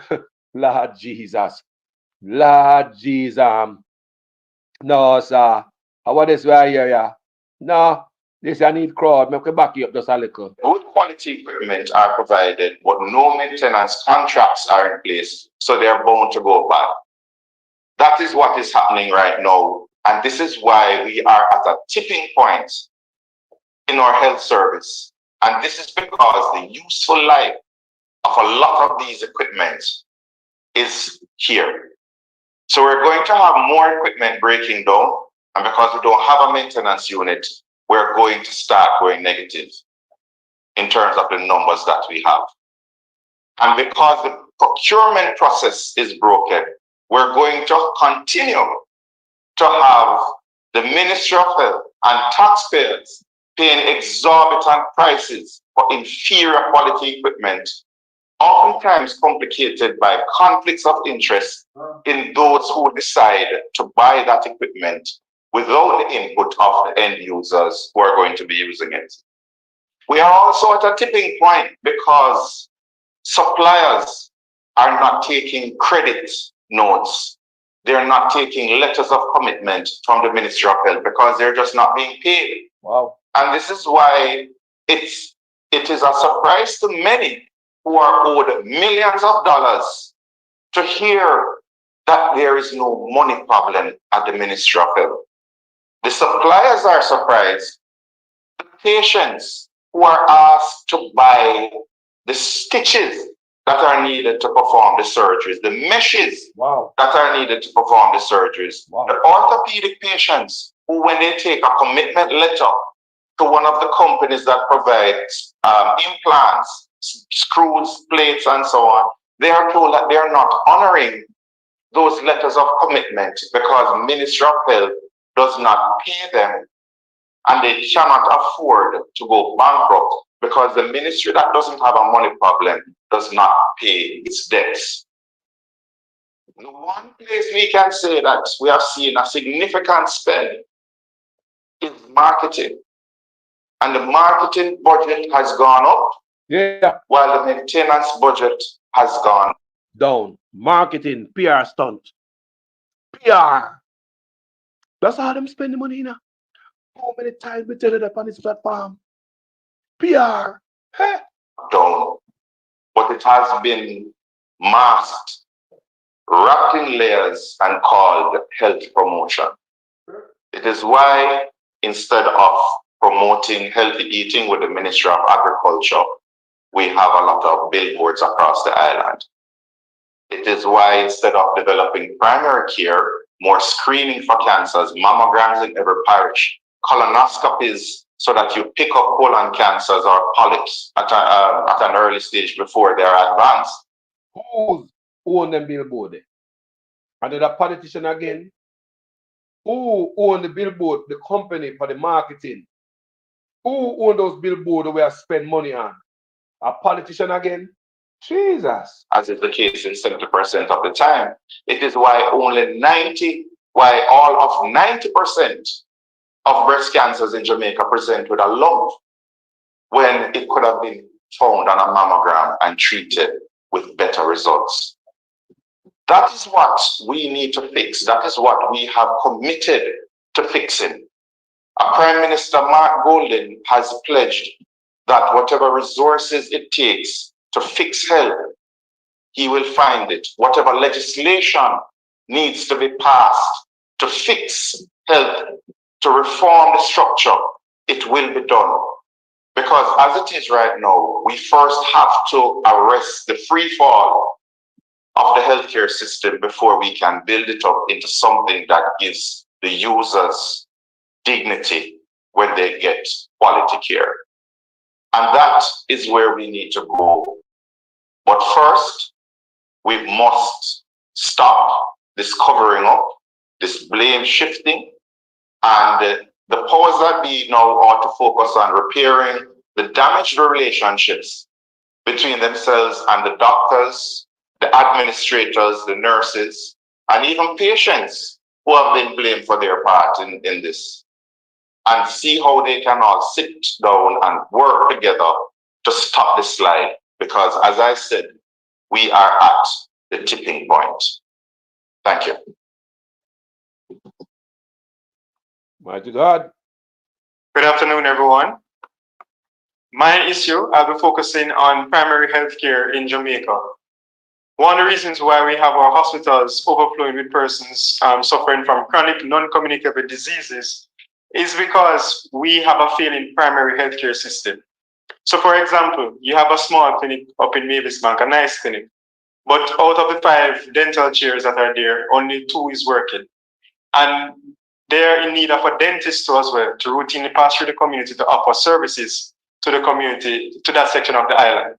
Lord Jesus. Lord Jesus. No, sir. What is we are here? Yeah? No. This I need crowd. Make me back you up just a little. Good quality equipment are provided, but no maintenance contracts are in place, so they are bound to go bad. That is what is happening right now, and this is why we are at a tipping point in our health service. And this is because the useful life of a lot of these equipment is here. So we're going to have more equipment breaking down, and because we don't have a maintenance unit, we're going to start going negative in terms of the numbers that we have. And because the procurement process is broken, we're going to continue to have the Ministry of Health and taxpayers paying exorbitant prices for inferior quality equipment, oftentimes complicated by conflicts of interest in those who decide to buy that equipment without the input of the end users who are going to be using it. We are also at a tipping point because suppliers are not taking credit notes. They're not taking letters of commitment from the Ministry of Health because they're just not being paid. Wow. And this is why it is a surprise to many who are owed millions of dollars to hear that there is no money problem at the Ministry of Health. The suppliers are surprised. The patients who are asked to buy the stitches that are needed to perform the surgeries, the meshes that are needed to perform the surgeries, the orthopedic patients who, when they take a commitment letter to one of the companies that provides implants, screws, plates, and so on, they are told that they are not honoring those letters of commitment because Ministry of Health does not pay them, and they cannot afford to go bankrupt because the ministry that doesn't have a money problem does not pay its debts. The one place we can say that we have seen a significant spend is marketing. And the marketing budget has gone up, while the maintenance budget has gone down. Marketing, PR stunt. PR. That's how them spend the money, you know. How many times we tell it up on this platform? PR. Hey. down. But it has been masked, wrapped in layers, and called health promotion. It is why, instead of promoting healthy eating with the Ministry of Agriculture, we have a lot of billboards across the island. It is why, instead of developing primary care, more screening for cancers, mammograms in every parish, colonoscopies so that you pick up colon cancers or polyps at an early stage before they are advanced. Who own them billboard? And then the politician again? Who own the billboard, the company for the marketing? Who own those billboards we have spent money on? A politician again? Jesus. As is the case in 70% of the time. It is why all of 90% of breast cancers in Jamaica present with a lump when it could have been found on a mammogram and treated with better results. That is what we need to fix. That is what we have committed to fixing. Prime Minister Mark Golding has pledged that whatever resources it takes to fix health, he will find it. Whatever legislation needs to be passed to fix health, to reform the structure, it will be done. Because as it is right now, we first have to arrest the free fall of the healthcare system before we can build it up into something that gives the users dignity when they get quality care. And that is where we need to go. But first, we must stop this covering up, this blame shifting, and the powers that be now ought to focus on repairing the damaged relationships between themselves and the doctors, the administrators, the nurses, and even patients who have been blamed for their part in this, and see how they can all sit down and work together to stop this slide. Because as I said, we are at the tipping point. Thank you. Mighty God. Good afternoon, everyone. My issue, I'll be focusing on primary health care in Jamaica. One of the reasons why we have our hospitals overflowing with persons suffering from chronic non-communicable diseases is because we have a failing primary healthcare system. So for example, you have a small clinic up in Mavis Bank, a nice clinic, but out of the 5 dental chairs that are there, only 2 is working. And they're in need of a dentist too as well, to routinely pass through the community to offer services to the community, to that section of the island.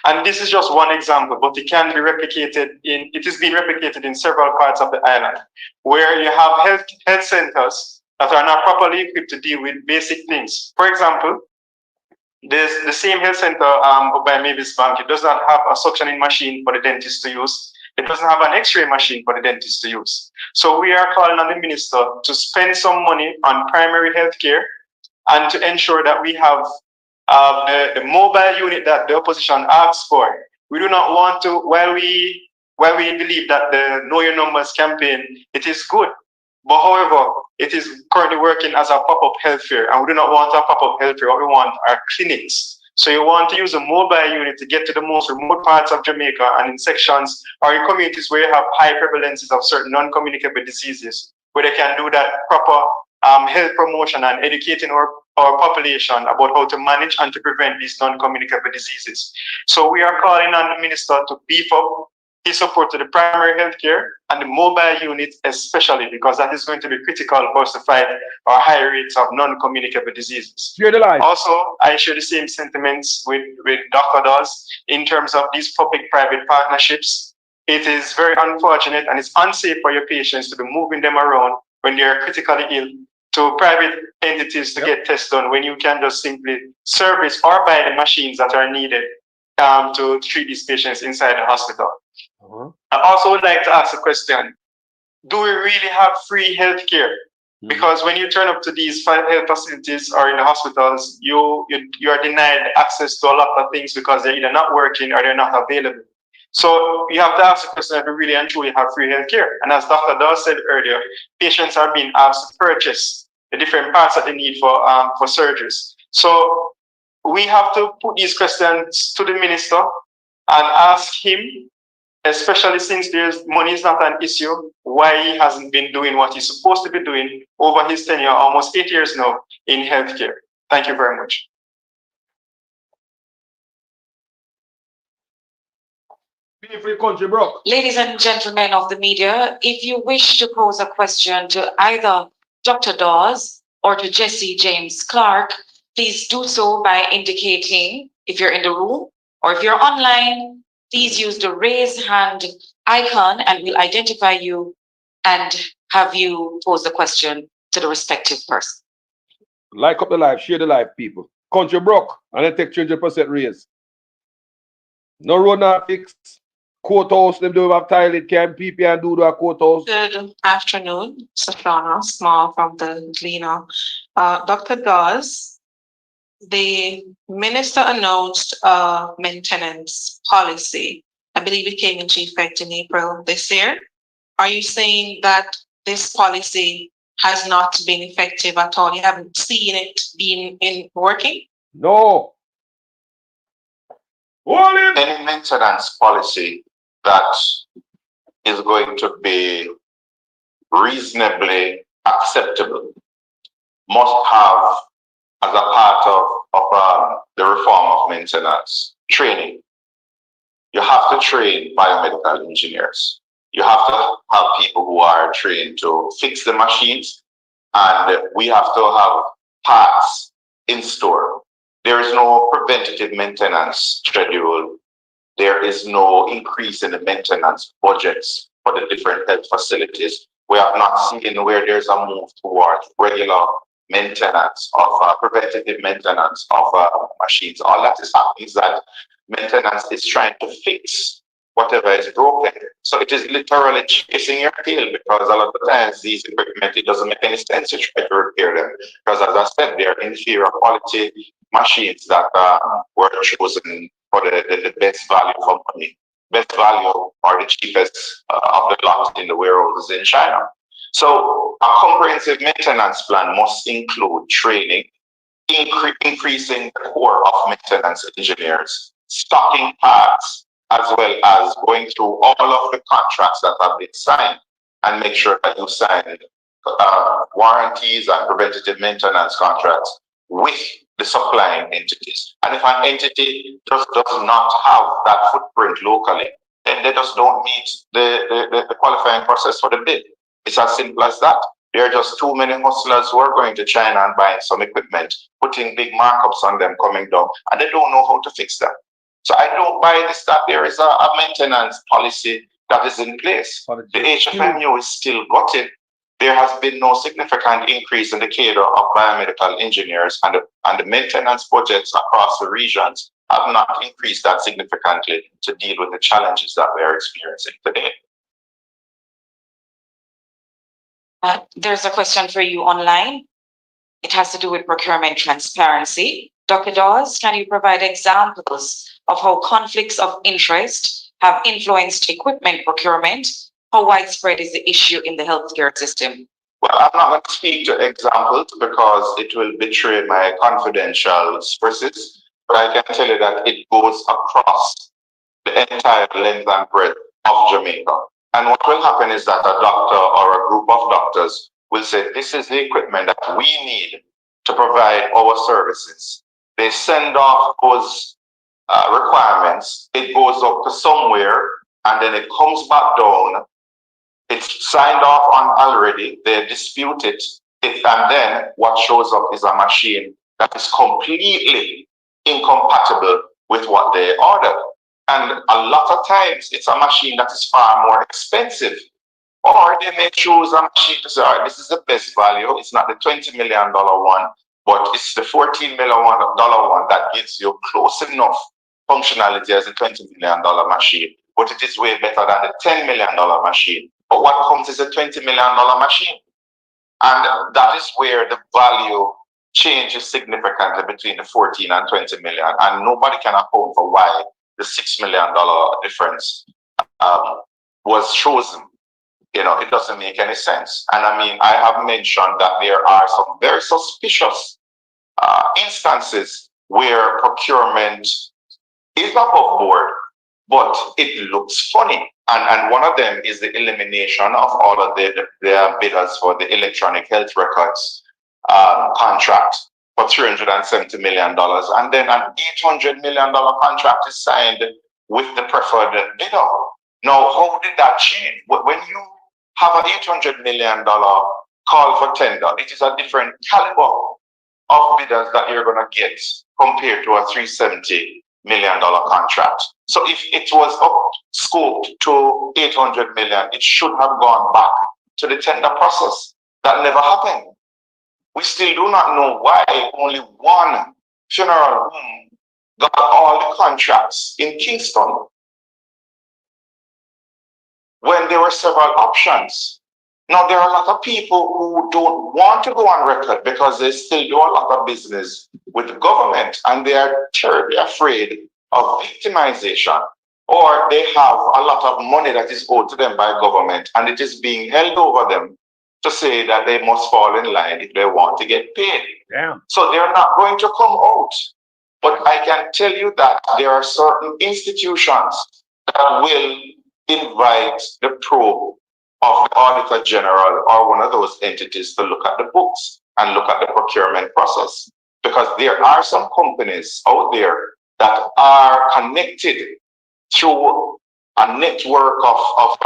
And this is just one example, but it can be replicated it is being replicated in several parts of the island, where you have health centers that are not properly equipped to deal with basic things. For example, there's the same health center by Mavis Bank. It does not have a suctioning machine for the dentist to use. It doesn't have an x-ray machine for the dentist to use. So we are calling on the minister to spend some money on primary health care and to ensure that we have the mobile unit that the opposition asks for. We do not want to, while we believe that the Know Your Numbers campaign, it is good. But however, it is currently working as a pop-up health fair, and we do not want a pop-up health fair. What we want are clinics. So you want to use a mobile unit to get to the most remote parts of Jamaica and in sections or in communities where you have high prevalences of certain non-communicable diseases, where they can do that proper health promotion and educating our our population about how to manage and to prevent these non-communicable diseases. So we are calling on the minister to beef up his support to the primary healthcare and the mobile units especially, because that is going to be critical for us to fight our high rates of non-communicable diseases. Also, I share the same sentiments with Dr. Dawes in terms of these public-private partnerships. It is very unfortunate and it's unsafe for your patients to be moving them around when they are critically ill to private entities to get tests done, when you can just simply service or buy the machines that are needed to treat these patients inside the hospital. I also would like to ask a question. Do we really have free healthcare? Because when you turn up to these health facilities or in the hospitals, you are denied access to a lot of things because they're either not working or they're not available. So you have to ask the question if we really and truly have free healthcare. And as Dr. Dawes said earlier, patients are being asked to purchase the different parts that they need for surgeries. So we have to put these questions to the minister and ask him, especially since money is not an issue, why he hasn't been doing what he's supposed to be doing over his tenure, almost 8 years now, in healthcare. Thank you very much. Ladies and gentlemen of the media, if you wish to pose a question to either Dr. Dawes or to Jesse James Clark, please do so by indicating if you're in the room, or if you're online, please use the raise hand icon and we'll identify you and have you pose the question to the respective person. Like up the live, share the live, people. Country broke, and then take 300% raise. No road not fixed. Courthouse, them do have toilet, can people and do the courthouse. Good afternoon, Safrana, Small from the Gleaner. Dr. Dawes, the minister announced a maintenance policy. I believe it came into effect in April this year. Are you saying that this policy has not been effective at all? You haven't seen it being working? No. Any maintenance policy that is going to be reasonably acceptable must have, as a part of the reform of maintenance, training. You have to train biomedical engineers. You have to have people who are trained to fix the machines, and we have to have parts in store. There is no preventative maintenance schedule. There is no increase in the maintenance budgets for the different health facilities. We have not seen where there's a move towards regular maintenance of preventative maintenance of machines. All that is happening is that maintenance is trying to fix whatever is broken. So it is literally chasing your tail, because a lot of times these equipment, it doesn't make any sense to try to repair them. Because as I said, they're inferior quality machines that were chosen for the best value for money. Best value or the cheapest of the lot in the warehouses in China. So a comprehensive maintenance plan must include training, increasing the core of maintenance engineers, stocking parts, as well as going through all of the contracts that have been signed and make sure that you sign warranties and preventative maintenance contracts with the supplying entities. And if an entity just does not have that footprint locally, then they just don't meet the qualifying process for the bid. It's as simple as that. There are just too many hustlers who are going to China and buying some equipment, putting big markups on them coming down, and they don't know how to fix them. So I don't buy this, that there is a maintenance policy that is in place. The HFMU is still gutted. There has been no significant increase in the cadre of biomedical engineers, and the maintenance budgets across the regions have not increased that significantly to deal with the challenges that we are experiencing today. There's a question for you online. It has to do with procurement transparency. Dr. Dawes, can you provide examples of how conflicts of interest have influenced equipment procurement? How widespread is the issue in the healthcare system? Well, I'm not going to speak to examples because it will betray my confidential sources, but I can tell you that it goes across the entire length and breadth of Jamaica. And what will happen is that a doctor or a group of doctors will say, this is the equipment that we need to provide our services. They send off those requirements, it goes up to somewhere, and then it comes back down. It's signed off on already, they dispute it, and then what shows up is a machine that is completely incompatible with what they ordered. And a lot of times, it's a machine that is far more expensive. Or they may choose a machine to say, all right, this is the best value. It's not the $20 million one, but it's the $14 million one that gives you close enough functionality as a $20 million machine. But it is way better than the $10 million machine. But what comes is a $20 million machine. And that is where the value changes significantly between the 14 and 20 million. And nobody can account for why the $6 million difference was chosen. You know, it doesn't make any sense. And I mean, I have mentioned that there are some very suspicious instances where procurement is above board, but it looks funny. And one of them is the elimination of all of the bidders for the electronic health records contract for $370 million. And then an $800 million contract is signed with the preferred bidder. Now, how did that change? When you have an $800 million call for tender, it is a different caliber of bidders that you're going to get compared to a $370 million contract. So if it was up scoped to 800 million, it should have gone back to the tender process. That never happened. We still do not know why only one funeral home got all the contracts in Kingston when there were several options. Now, there are a lot of people who don't want to go on record because they still do a lot of business with the government and they are terribly afraid of victimization, or they have a lot of money that is owed to them by government and it is being held over them to say that they must fall in line if they want to get paid. Damn. So they're not going to come out. But I can tell you that there are certain institutions that will invite the probe of the Auditor General or one of those entities to look at the books and look at the procurement process. Because there are some companies out there that are connected through a network of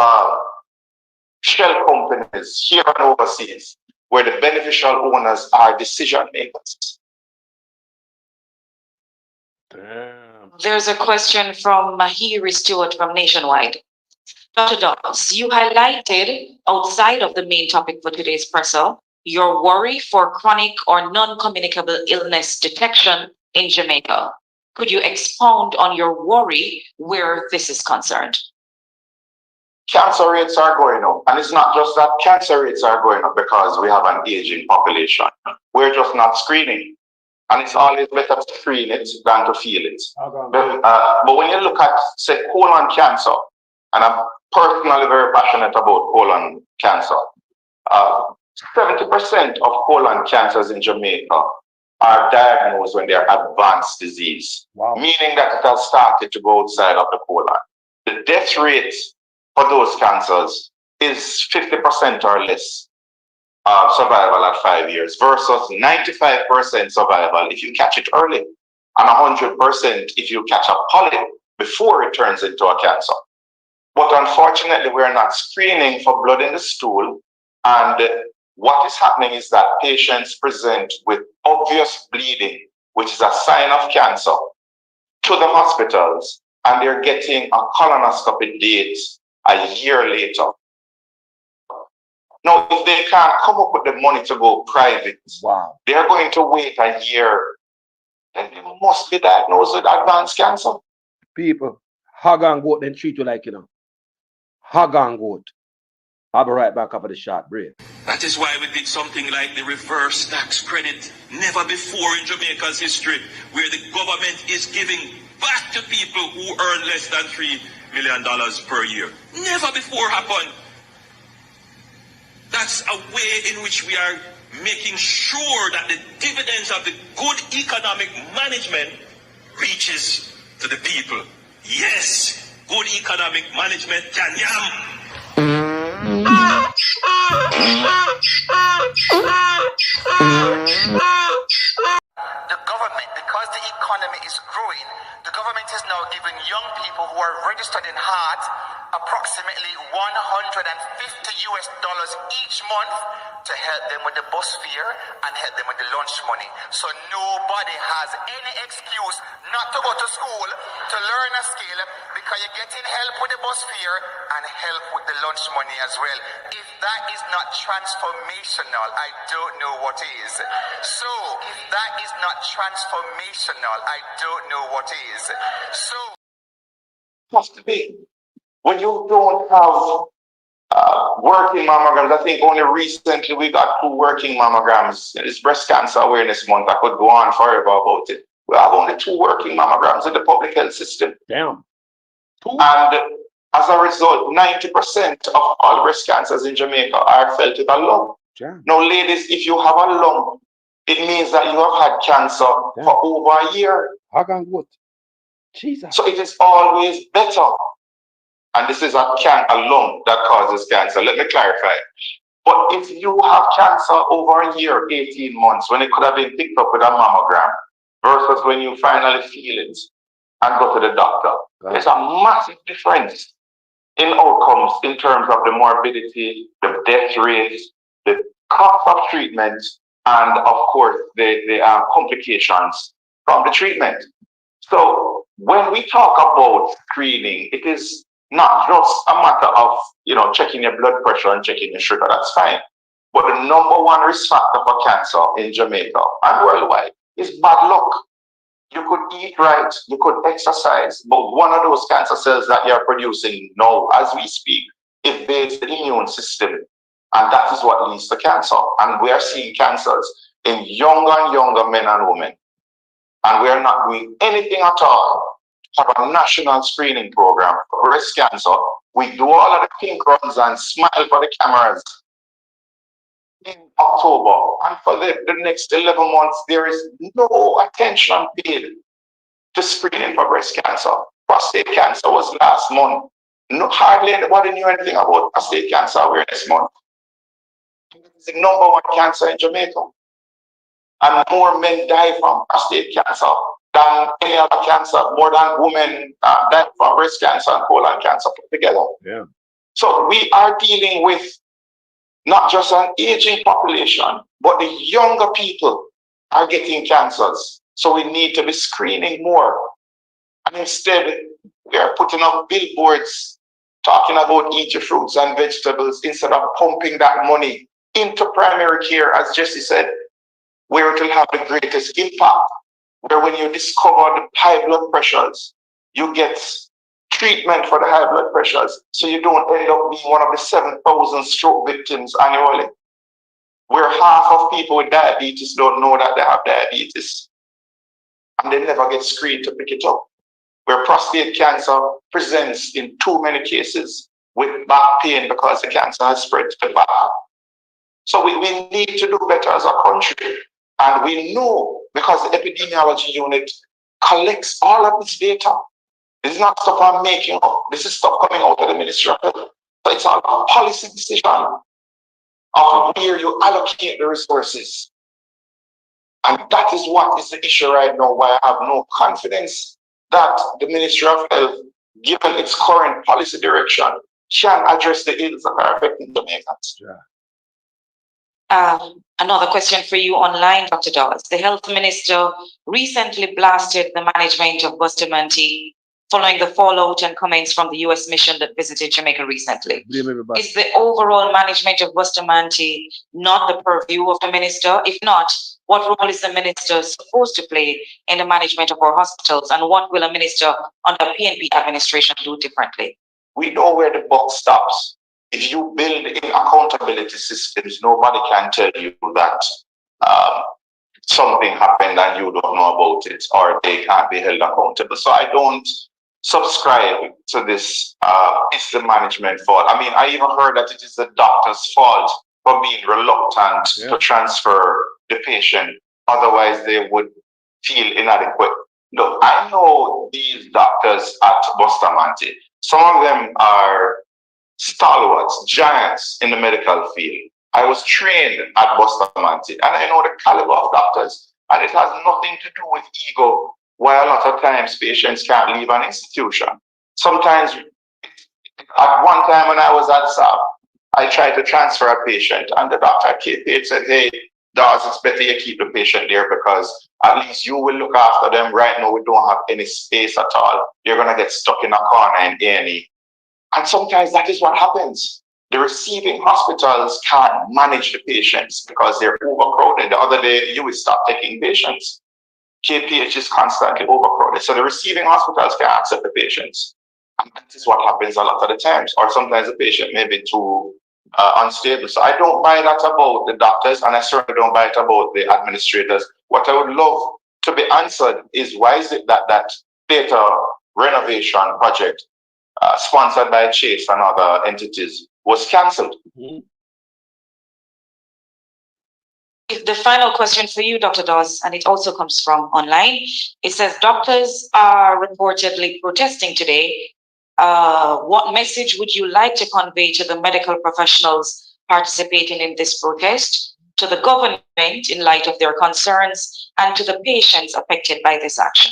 shell companies here and overseas, where the beneficial owners are decision makers. Damn. There's a question from Mahiri Stewart from Nationwide. Dr. Dawes, you highlighted, outside of the main topic for today's presser, your worry for chronic or non-communicable illness detection in Jamaica. Could you expound on your worry where this is concerned? Cancer rates are going up. And it's not just that cancer rates are going up because we have an aging population. We're just not screening. And it's always better to screen it than to feel it. But when you look at, say, colon cancer, and I'm personally very passionate about colon cancer, 70% of colon cancers in Jamaica are diagnosed when they are advanced disease, meaning that it has started to go outside of the colon. The death rate for those cancers is 50% or less survival at 5 years versus 95% survival if you catch it early and 100% if you catch a polyp before it turns into a cancer. But unfortunately, we're not screening for blood in the stool, and what is happening is that patients present with obvious bleeding, which is a sign of cancer, to the hospitals, and they're getting a colonoscopy date a year later. Now, if they can't come up with the money to go private, they're going to wait a year, then they must be diagnosed with advanced cancer. People, hog and goat, then treat you like, you know, hog and goat. I'll be right back after the short break. That is why we did something like the reverse tax credit. Never before in Jamaica's history, where the government is giving back to people who earn less than $3 million per year. Never before happened. That's a way in which we are making sure that the dividends of the good economic management reaches to the people. Yes, good economic management can yam. registered in heart approximately $150 each month to help them with the bus fare and help them with the lunch money. So nobody has any excuse not to go to school to learn a skill, because you're getting help with the bus fare and help with the lunch money as well. If that is not transformational, I don't know what is. So if that is not transformational, I don't know what is. So Has to be. When you don't have working mammograms, I think only recently we got 2 working mammograms. It's Breast Cancer Awareness Month. I could go on forever about it. We have only 2 working mammograms in the public health system. Damn. And as a result, 90% of all breast cancers in Jamaica are felt with a lung. Damn. Now, ladies, if you have a lung, it means that you have had cancer for over a year. Jesus. So it is always better. And this is a lung that causes cancer. Let me clarify. But if you have cancer over a year, 18 months, when it could have been picked up with a mammogram, versus when you finally feel it and go to the doctor, there's a massive difference in outcomes in terms of the morbidity, the death rate, the cost of treatment, and of course the complications from the treatment. So when we talk about screening, it is not just a matter of checking your blood pressure and checking your sugar. That's fine. But the number one risk factor for cancer in Jamaica and worldwide is bad luck. You could eat right, you could exercise, but one of those cancer cells that you're producing now, as we speak, invades the immune system, and that is what leads to cancer. And we are seeing cancers in younger and younger men and women. And we are not doing anything at all to have a national screening program for breast cancer. We do all of the pink runs and smile for the cameras in October. And for the next 11 months, there is no attention paid to screening for breast cancer. Prostate cancer was last month. Hardly anybody knew anything about Prostate Cancer Awareness Month. It's the number one cancer in Jamaica. And more men die from prostate cancer than any other cancer, more than women die from breast cancer and colon cancer put together. Yeah. So we are dealing with not just an aging population, but the younger people are getting cancers. So we need to be screening more. And instead, we are putting up billboards talking about eat your fruits and vegetables instead of pumping that money into primary care, as Jesse said, where it will have the greatest impact, where when you discover the high blood pressures, you get treatment for the high blood pressures, so you don't end up being one of the 7,000 stroke victims annually, where half of people with diabetes don't know that they have diabetes, and they never get screened to pick it up, where prostate cancer presents in too many cases with back pain because the cancer has spread to the back. So we need to do better as a country. And we know, because the epidemiology unit collects all of this data. This is not stuff I'm making up. This is stuff coming out of the Ministry of Health. So it's a policy decision of where you allocate the resources. And that is what is the issue right now, why I have no confidence that the Ministry of Health, given its current policy direction, can address the ills that are affecting Jamaicans. Yeah. Another question for you online, Dr. Dawes. The health minister recently blasted the management of Bustamante following the fallout and comments from the U.S. mission that visited Jamaica recently. Is the overall management of Bustamante not the purview of the minister? If not, what role is the minister supposed to play in the management of our hospitals, and what will a minister under PNP administration do differently? We know where the buck stops. If you build in accountability systems, nobody can tell you that something happened and you don't know about it, or they can't be held accountable. So I don't subscribe to this, it's the management fault. I mean, I even heard that it is the doctor's fault for being reluctant to transfer the patient. Otherwise, they would feel inadequate. Look, I know these doctors at Bustamante. Some of them are stalwarts, giants in the medical field. I was trained at Bustamante, and I know the caliber of doctors, and it has nothing to do with ego, why a lot of times patients can't leave an institution. Sometimes, at one time when I was at SAP, I tried to transfer a patient, and the doctor said, "Hey, Dawes, it's better you keep the patient there because at least you will look after them. Right now, we don't have any space at all. You're gonna get stuck in a corner in A&E." And sometimes that is what happens. The receiving hospitals can't manage the patients because they're overcrowded. The other day, you will stop taking patients. KPH is constantly overcrowded. So the receiving hospitals can't accept the patients. And that is what happens a lot of the times. Or sometimes the patient may be too unstable. So I don't buy that about the doctors, and I certainly don't buy it about the administrators. What I would love to be answered is why is it that that theater renovation project sponsored by Chase and other entities was cancelled? The final question for you, Dr. Dawes, and it also comes from online. It says doctors are reportedly protesting today. What message would you like to convey to the medical professionals participating in this protest, to the government in light of their concerns, and to the patients affected by this action?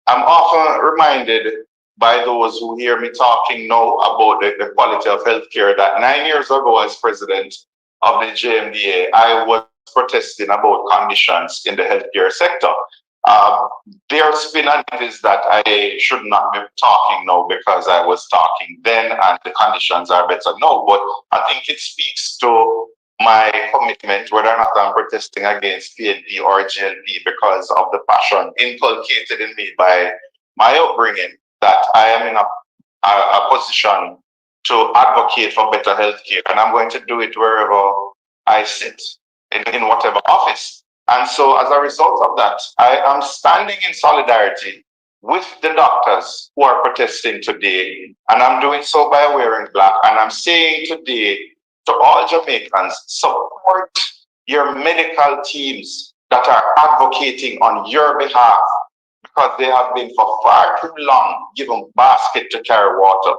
I'm often reminded by those who hear me talking now about the quality of healthcare that 9 years ago, as president of the JMDA, I was protesting about conditions in the healthcare sector. Their spin on it is that I should not be talking now because I was talking then and the conditions are better now. But I think it speaks to my commitment, whether or not I'm protesting against PNP or GLP, because of the passion inculcated in me by my upbringing, that I am in a position to advocate for better healthcare, and I'm going to do it wherever I sit, in whatever office. And so as a result of that, I am standing in solidarity with the doctors who are protesting today, and I'm doing so by wearing black, and I'm saying today to all Jamaicans, support your medical teams that are advocating on your behalf, because they have been for far too long given basket to carry water.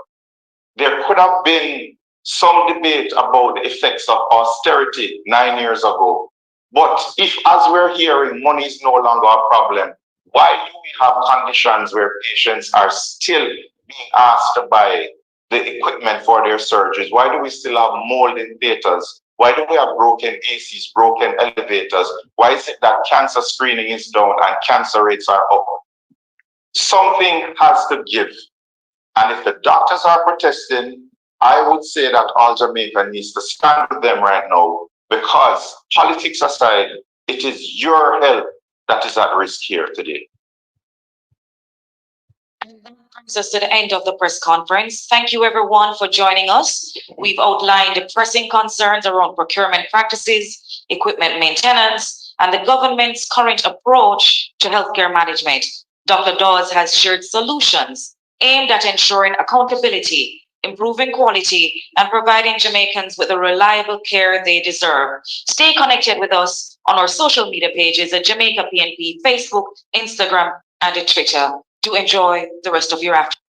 There could have been some debate about the effects of austerity 9 years ago. But if, as we're hearing, money is no longer a problem, why do we have conditions where patients are still being asked to buy the equipment for their surgeries? Why do we still have mold in theaters? Why do we have broken ACs, broken elevators? Why is it that cancer screening is down and cancer rates are up? Something has to give. And if the doctors are protesting, I would say that all Jamaica needs to stand with them right now, because politics aside, it is your health that is at risk here today. Brings us to the end of the press conference. Thank you everyone for joining us. We've outlined the pressing concerns around procurement practices, equipment maintenance, and the government's current approach to healthcare management. Dr. Dawes has shared solutions aimed at ensuring accountability, improving quality, and providing Jamaicans with the reliable care they deserve. Stay connected with us on our social media pages at Jamaica PNP, Facebook, Instagram, and Twitter. Do enjoy the rest of your afternoon.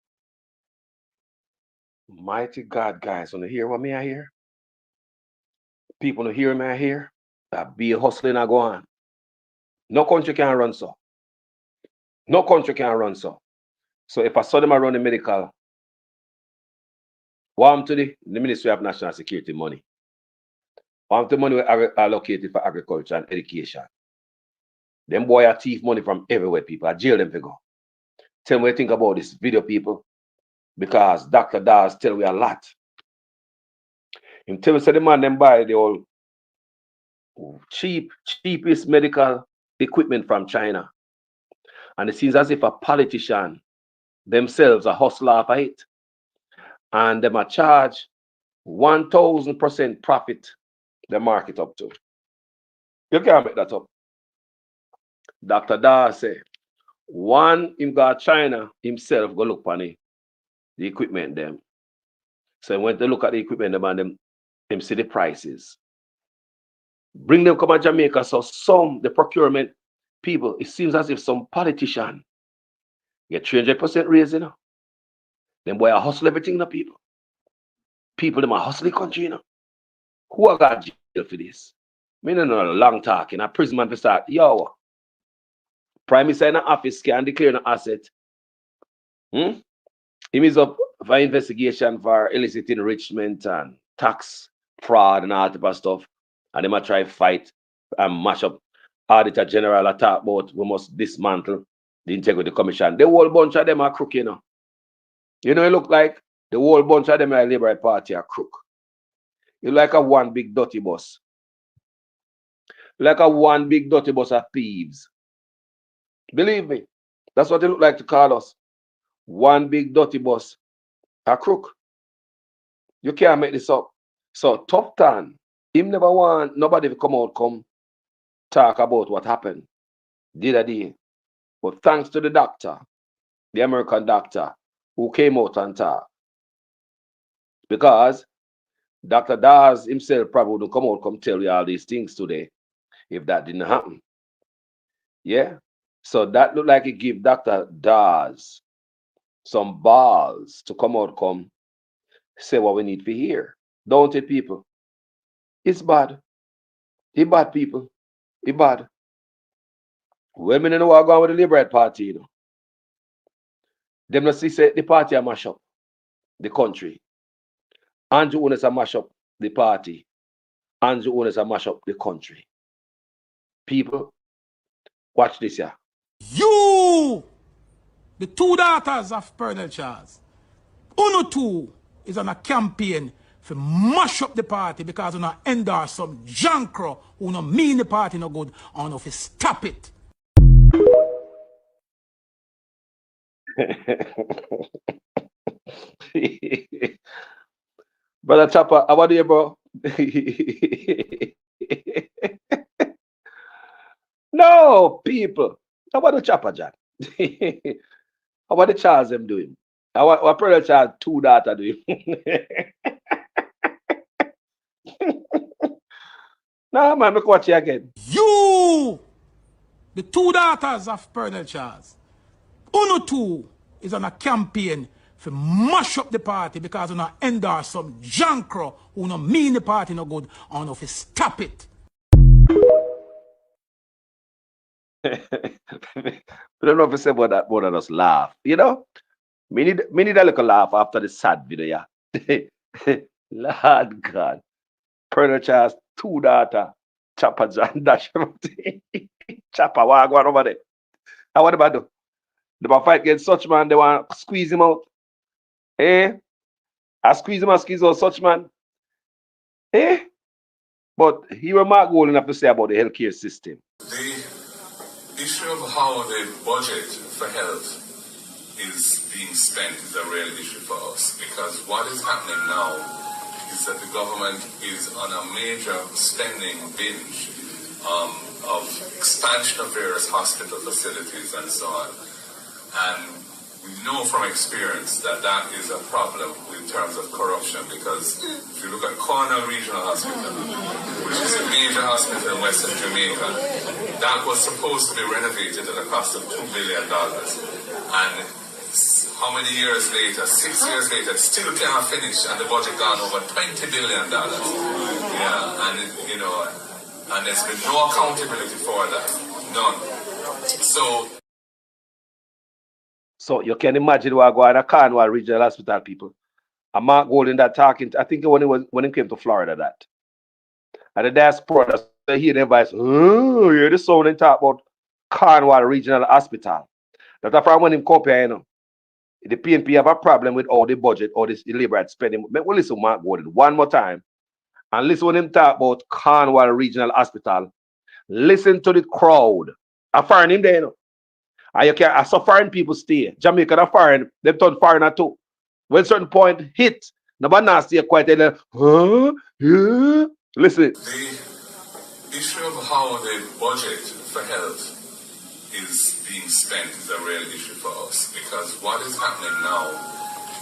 Mighty God, guys, when you hear what me I hear, people who hear me I hear, that be hustling I go on. No country can run so. No country can run so. So if I saw them around the medical, what to the Ministry of National Security money? What the money allocated for agriculture and education? Them boy are thief money from everywhere, people. I jail them for go. Tell me what you think about this video, people, because Dr. Dawes tell we a lot. Him tell me say the man them buy the old cheapest medical equipment from China. And it seems as if a politician themselves are hustler off of it. And them are charge 1,000% profit the market up to. You can't make that up. Dr. Dawes say, one, him got China himself go look on the equipment them. So when they look at the equipment them and them see the prices. Bring them come to Jamaica. So the procurement people, it seems as if some politician get 300% raise, you know. Them boy are hustle everything, the people. People them are hustling country, you know. Who are got jail for this? Me no know long talking. A prison man for start. Yo, Prime Minister in the office can declare an asset. Him is up for investigation for illicit enrichment and tax fraud and all type of stuff. And they might try fight and mash up. Auditor General attack about we must dismantle the Integrity Commission. The whole bunch of them are crook, you know. You know, it look like the whole bunch of them are Liberal Party are crook. You like a one big dirty bus. Like a one big dirty bus of thieves. Believe me, that's what they look like to call us. One big dirty bus, a crook. You can't make this up. So Tufton, him never want nobody to come talk about what happened. Did a day. But thanks to the doctor, the American doctor, who came out and talked. Because Dr. Dawes himself probably wouldn't come tell you all these things today if that didn't happen. Yeah. So that looked like it give Dr. Dawes some balls to come say what we need to hear. Don't it, people? It's bad. It's bad, people. It's bad. Women in the war going with the Liberal Party, you know. Them not see say the party a mash up the country. Andrew owners a mash up the party. Andrew owners a mash up the country. People, watch this here. You, the two daughters of Colonel Charles, Uno two is on a campaign for mash up the party because you endorse some jankro who no mean the party no good and if you stop it. Brother Chopper, how about you, bro? No, people. How about the Chopper, John? How about the Charles them doing? What Brother Charles two daughters doing? No, man, look watch you again. You, the two daughters of Colonel Charles, Uno two is on a campaign for mash up the party because you endorse some jankro who no mean the party no good and if you stop it. I don't know if you say about that more than us laugh. You know? Me need a little laugh after the sad video, yeah. Lord God. Colonel Charles, two daughter, Chopper John Dash. Chopper, what going over there? How what about do? They might fight against such man, they want to squeeze him out. Eh? I squeeze him and squeeze out such man. Eh? But he remarked all enough to say about the healthcare system. The issue of how the budget for health is being spent is a real issue for us because what is happening now is that the government is on a major spending binge of expansion of various hospital facilities and so on. And we know from experience that that is a problem in terms of corruption because if you look at Cornell Regional Hospital, which is a major hospital in Western Jamaica, that was supposed to be renovated at a cost of $2 billion. And how many years later, 6 years later, it still can't finish and the budget gone over $20 billion. Yeah, and you know, and there's been no accountability for that. None. So you can imagine what going at Cornwall Regional Hospital, people. And Mark Golden that talking, I think when he came to Florida that. And the diaspora, they hear their voice, oh, you hear the sound and talk about Cornwall Regional Hospital. That's from when him compare, you know. The PNP have a problem with all the budget, all this deliberate spending. But we'll listen to Mark Golden one more time. And listen when him talk about Cornwall Regional Hospital. Listen to the crowd. I find him there, you know. And you can't, so foreign people stay. Jamaica are foreign, they turn foreigner too. When certain point hit, nobody not stay quiet. They like, huh? Yeah. Listen. The issue of how the budget for health is being spent is a real issue for us because what is happening now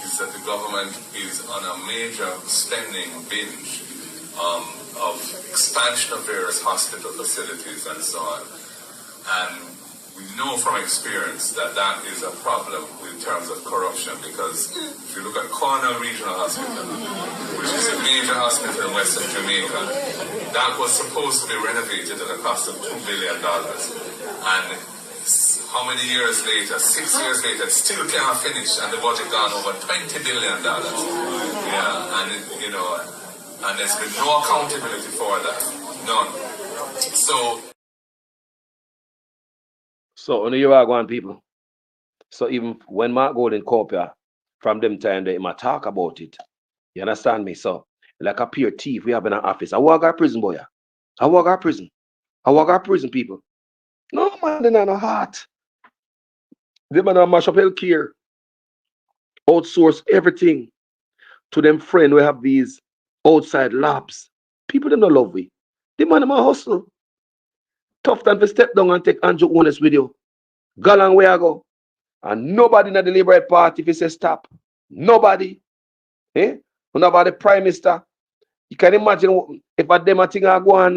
is that the government is on a major spending binge of expansion of various hospital facilities and so on. And we know from experience that that is a problem in terms of corruption because if you look at Cornell Regional Hospital, which is a major hospital in Western Jamaica, that was supposed to be renovated at a cost of $2 billion. And how many years later, 6 years later, still can't finish, and the budget gone over $20 billion. Yeah, and and there's been no accountability for that, none. So when you are going, people. So even when Mark Golden copia from them time they might talk about it. You understand me? So like a pure thief we have in our office. I walk our prison, boy. I walk our prison. I walk our prison, people. No man, they not no heart. They man mash up healthcare, outsource everything to them friend. We have these outside labs. People them no love we. The man my hustle. Tufton to step down and take Andrew honest with you. Galang where I go. And nobody in the Labour Party if he say stop. Nobody. Eh? Nobody Prime Minister. You can imagine if a them a thing I go on.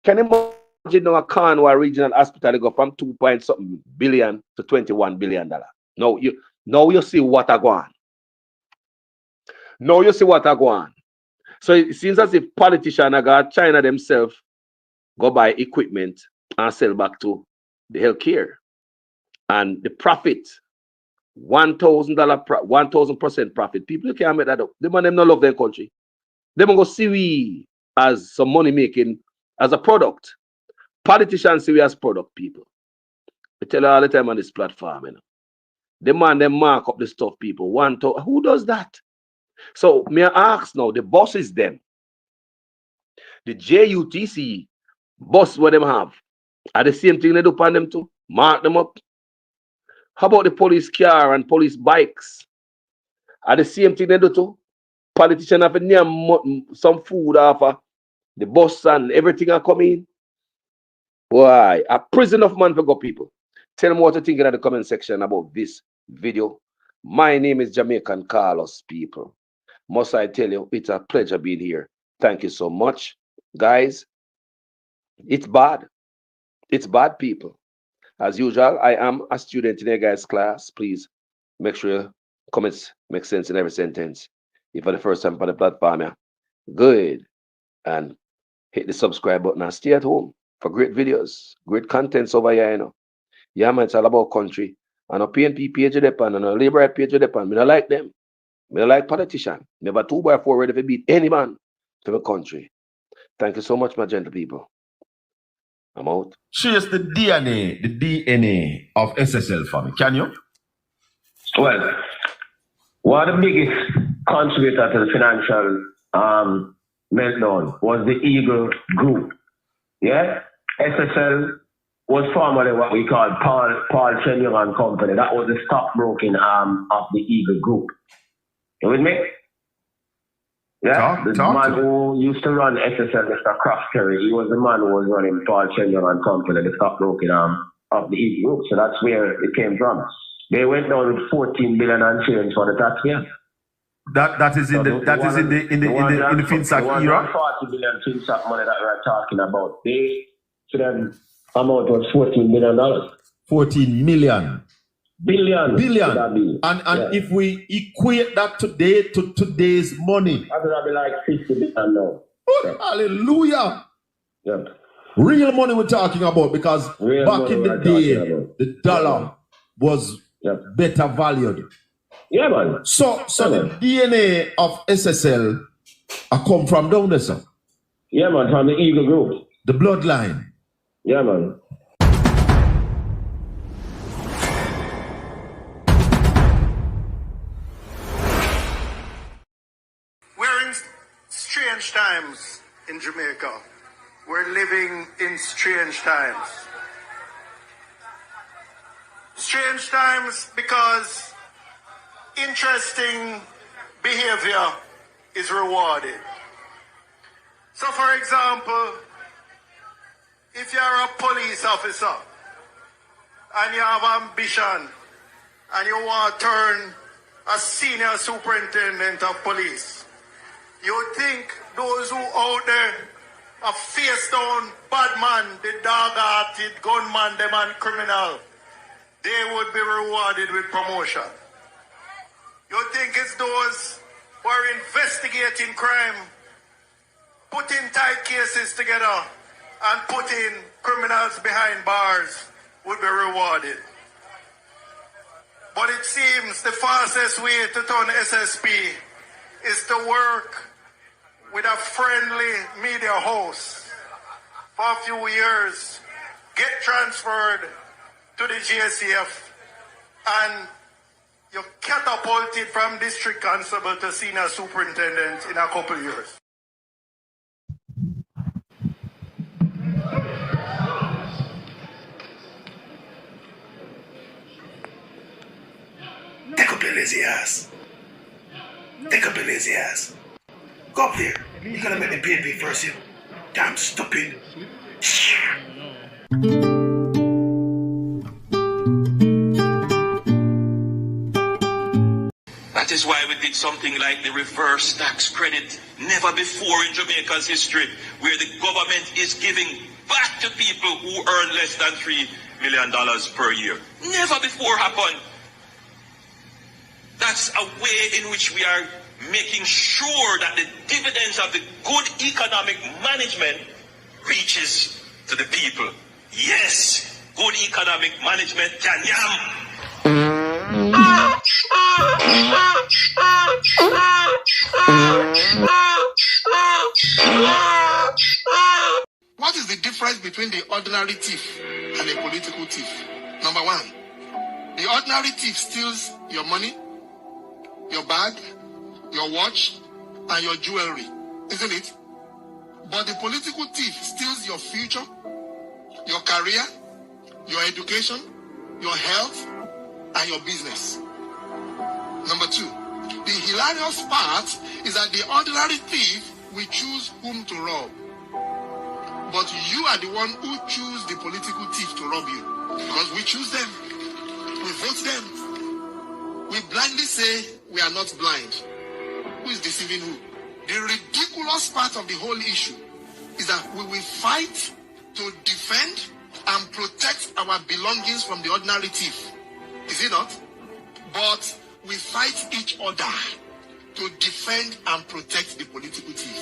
Can you imagine now a Cornwall regional hospital they go from 2 point something billion to $21 billion. Now you see what I go on. Now you see what I go on. So it seems as if politicians got China themselves go buy equipment and sell back to the healthcare. And the profit, $1,000, 1,000% profit. People can't make that up. They man them not love their country. They go see we as some money making as a product. Politicians see we as product people. I tell you all the time on this platform, The man them mark up the stuff, people. Who does that? So may I ask now, the bosses them, the JUTC boss what them have, are the same thing they do upon them too? Mark them up. How about the police car and police bikes? Are the same thing they do too? Politicians have name some food off the bus and everything are coming. Why? A prison of man for God people. Tell them what you think in the comment section about this video. My name is Jamaican Carlos, people. Must I tell you, it's a pleasure being here. Thank you so much. Guys, it's bad. It's bad, people. As usual, I am a student in a guys' class. Please make sure your comments make sense in every sentence. If for the first time on the platform, yeah, good. And hit the subscribe button and stay at home for great videos, great contents over here, Yeah, man, it's all about country. And a PNP page depend and a Labour page depend. I don't like them. I don't like politicians. Never 2x4 ready to beat any man to the country. Thank you so much, my gentle people. I'm out. Trace the DNA of SSL for me. Can you? Well, one of the biggest contributor to the financial meltdown was the Eagle Group. Yeah? SSL was formerly what we call Paul Chenyoung and Company. That was the stockbroking arm of the Eagle Group. You with me? Yeah, the man who used to run SSL, Mr. Croft Terry, he was the man who was running Paul Chenyoung and Company, the stockbroking arm of the Eagle Group. So that's where it came from. They went down with 14 billion and change for the taxpayer. That is in the FinSac era. 40 billion FinSac money that we're talking about. They to them amount was $14 billion. 14 million. Billion. And if we equate that today to today's money, that would be like 50 billion now. Oh, hallelujah. Yeah. Real money we're talking about, because back in the day, the dollar was better valued. Yeah, man. So the DNA of SSL come from down there, sir. Yeah, man, from the Eagle Group. The bloodline. Yeah, man. We're in strange times in Jamaica. We're living in strange times. Strange times because interesting behavior is rewarded. So, for example, if you're a police officer and you have ambition and you want to turn a senior superintendent of police, you think those who out there are face down bad man, the dog-hearted gunman, the man criminal, they would be rewarded with promotion. You think it's those who are investigating crime, putting tight cases together and putting criminals behind bars would be rewarded. But it seems the fastest way to turn SSP is to work with a friendly media host for a few years, get transferred to the GSCF, and you're catapulted from district constable to senior superintendent in a couple years. Take up your lazy ass. Take up your lazy ass. Go up there. You're gonna make the PNP first, you damn stupid. That is why we did something like the reverse tax credit. Never before in Jamaica's history, where the government is giving back to people who earn less than $3 million per year. Never before happened. That's a way in which we are making sure that the dividends of the good economic management reaches to the people. Yes, good economic management can yam. What is the difference between the ordinary thief and a political thief? Number one, the ordinary thief steals your money, your bag, your watch, and your jewelry, isn't it? But the political thief steals your future, your career, your education, your health, and your business. Number two, the hilarious part is that the ordinary thief will choose whom to rob. But you are the one who choose the political thief to rob you. Because we choose them. We vote them. We blindly say we are not blind. Who is deceiving who? The ridiculous part of the whole issue is that we will fight to defend and protect our belongings from the ordinary thief. Is it not? But we fight each other to defend and protect the political thief.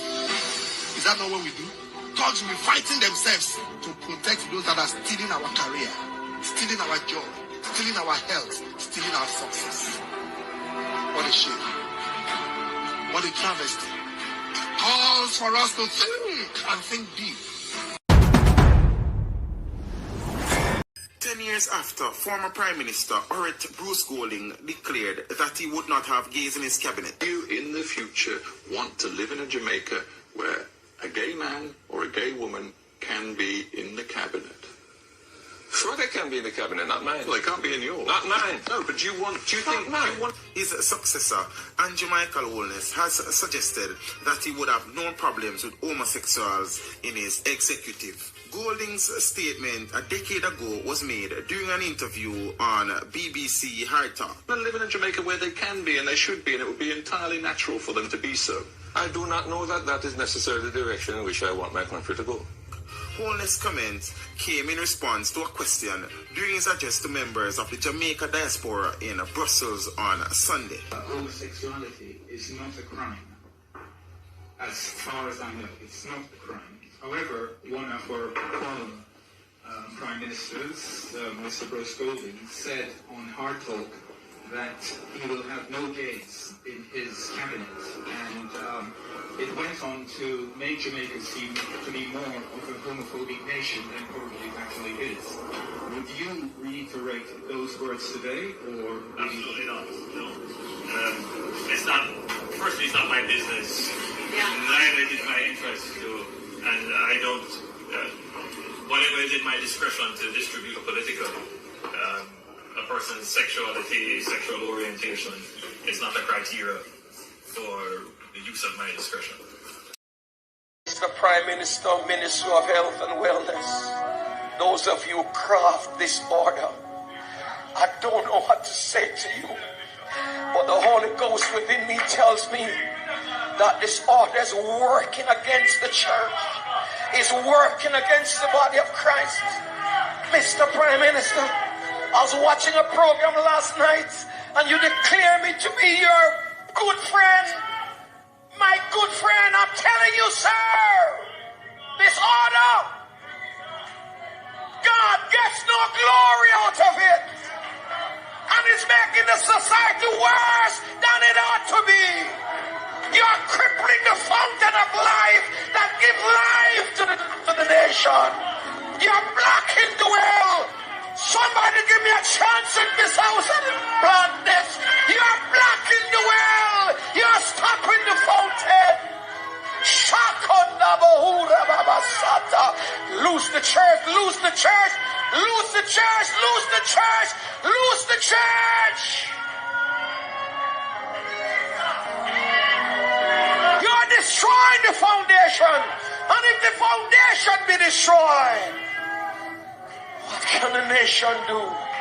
Is that not what we do? Thugs will be fighting themselves to protect those that are stealing our career, stealing our job, stealing our health, stealing our success. What a shame. What a travesty. Calls for us to think and think deep. 10 years after, former Prime Minister Bruce Golding declared that he would not have gays in his cabinet. Do you in the future want to live in a Jamaica where a gay man or a gay woman can be in the cabinet? Sure, they can be in the cabinet, not mine. Well, they can't be in yours. Not mine. No, but do you think his successor, Andrew Michael Holness, has suggested that he would have no problems with homosexuals in his executive. Golding's statement a decade ago was made during an interview on BBC Hard Talk. They live in Jamaica where they can be and they should be, and it would be entirely natural for them to be so. I do not know that that is necessarily the direction in which I want my country to go. Holness' comment came in response to a question during his address to members of the Jamaica diaspora in Brussels on Sunday. Homosexuality is not a crime. As far as I know, it's not a crime. However, one of our Quorum Prime Ministers, Mr. Bruce Golding, said on Hard Talk that he will have no gays in his cabinet, and it went on to make Jamaica seem to be more of a homophobic nation than probably it actually is. Would you reiterate those words today, or absolutely not? No. It's not. Firstly, it's not my business. Neither is my interest to, and I don't. Whatever is in my discretion to distribute political. A person's sexuality, sexual orientation is not a criteria for the use of my discretion. Mr. Prime Minister, Minister of Health and Wellness, those of you who craft this order, I don't know what to say to you, but the Holy Ghost within me tells me that this order is working against the church, is working against the body of Christ. Mr. Prime Minister, I was watching a program last night and you declare me to be your good friend. My good friend, I'm telling you, sir, this order, God gets no glory out of it. And it's making the society worse than it ought to be. You're crippling the fountain of life that gives life to the nation. You're blocking the well. Somebody give me a chance in this house and plant this. You're blocking the well. You're stopping the fountain. Loose the church, loose the church, loose the church, loose the church, loose the church. You're destroying the foundation. And if the foundation be destroyed, what can the nation do?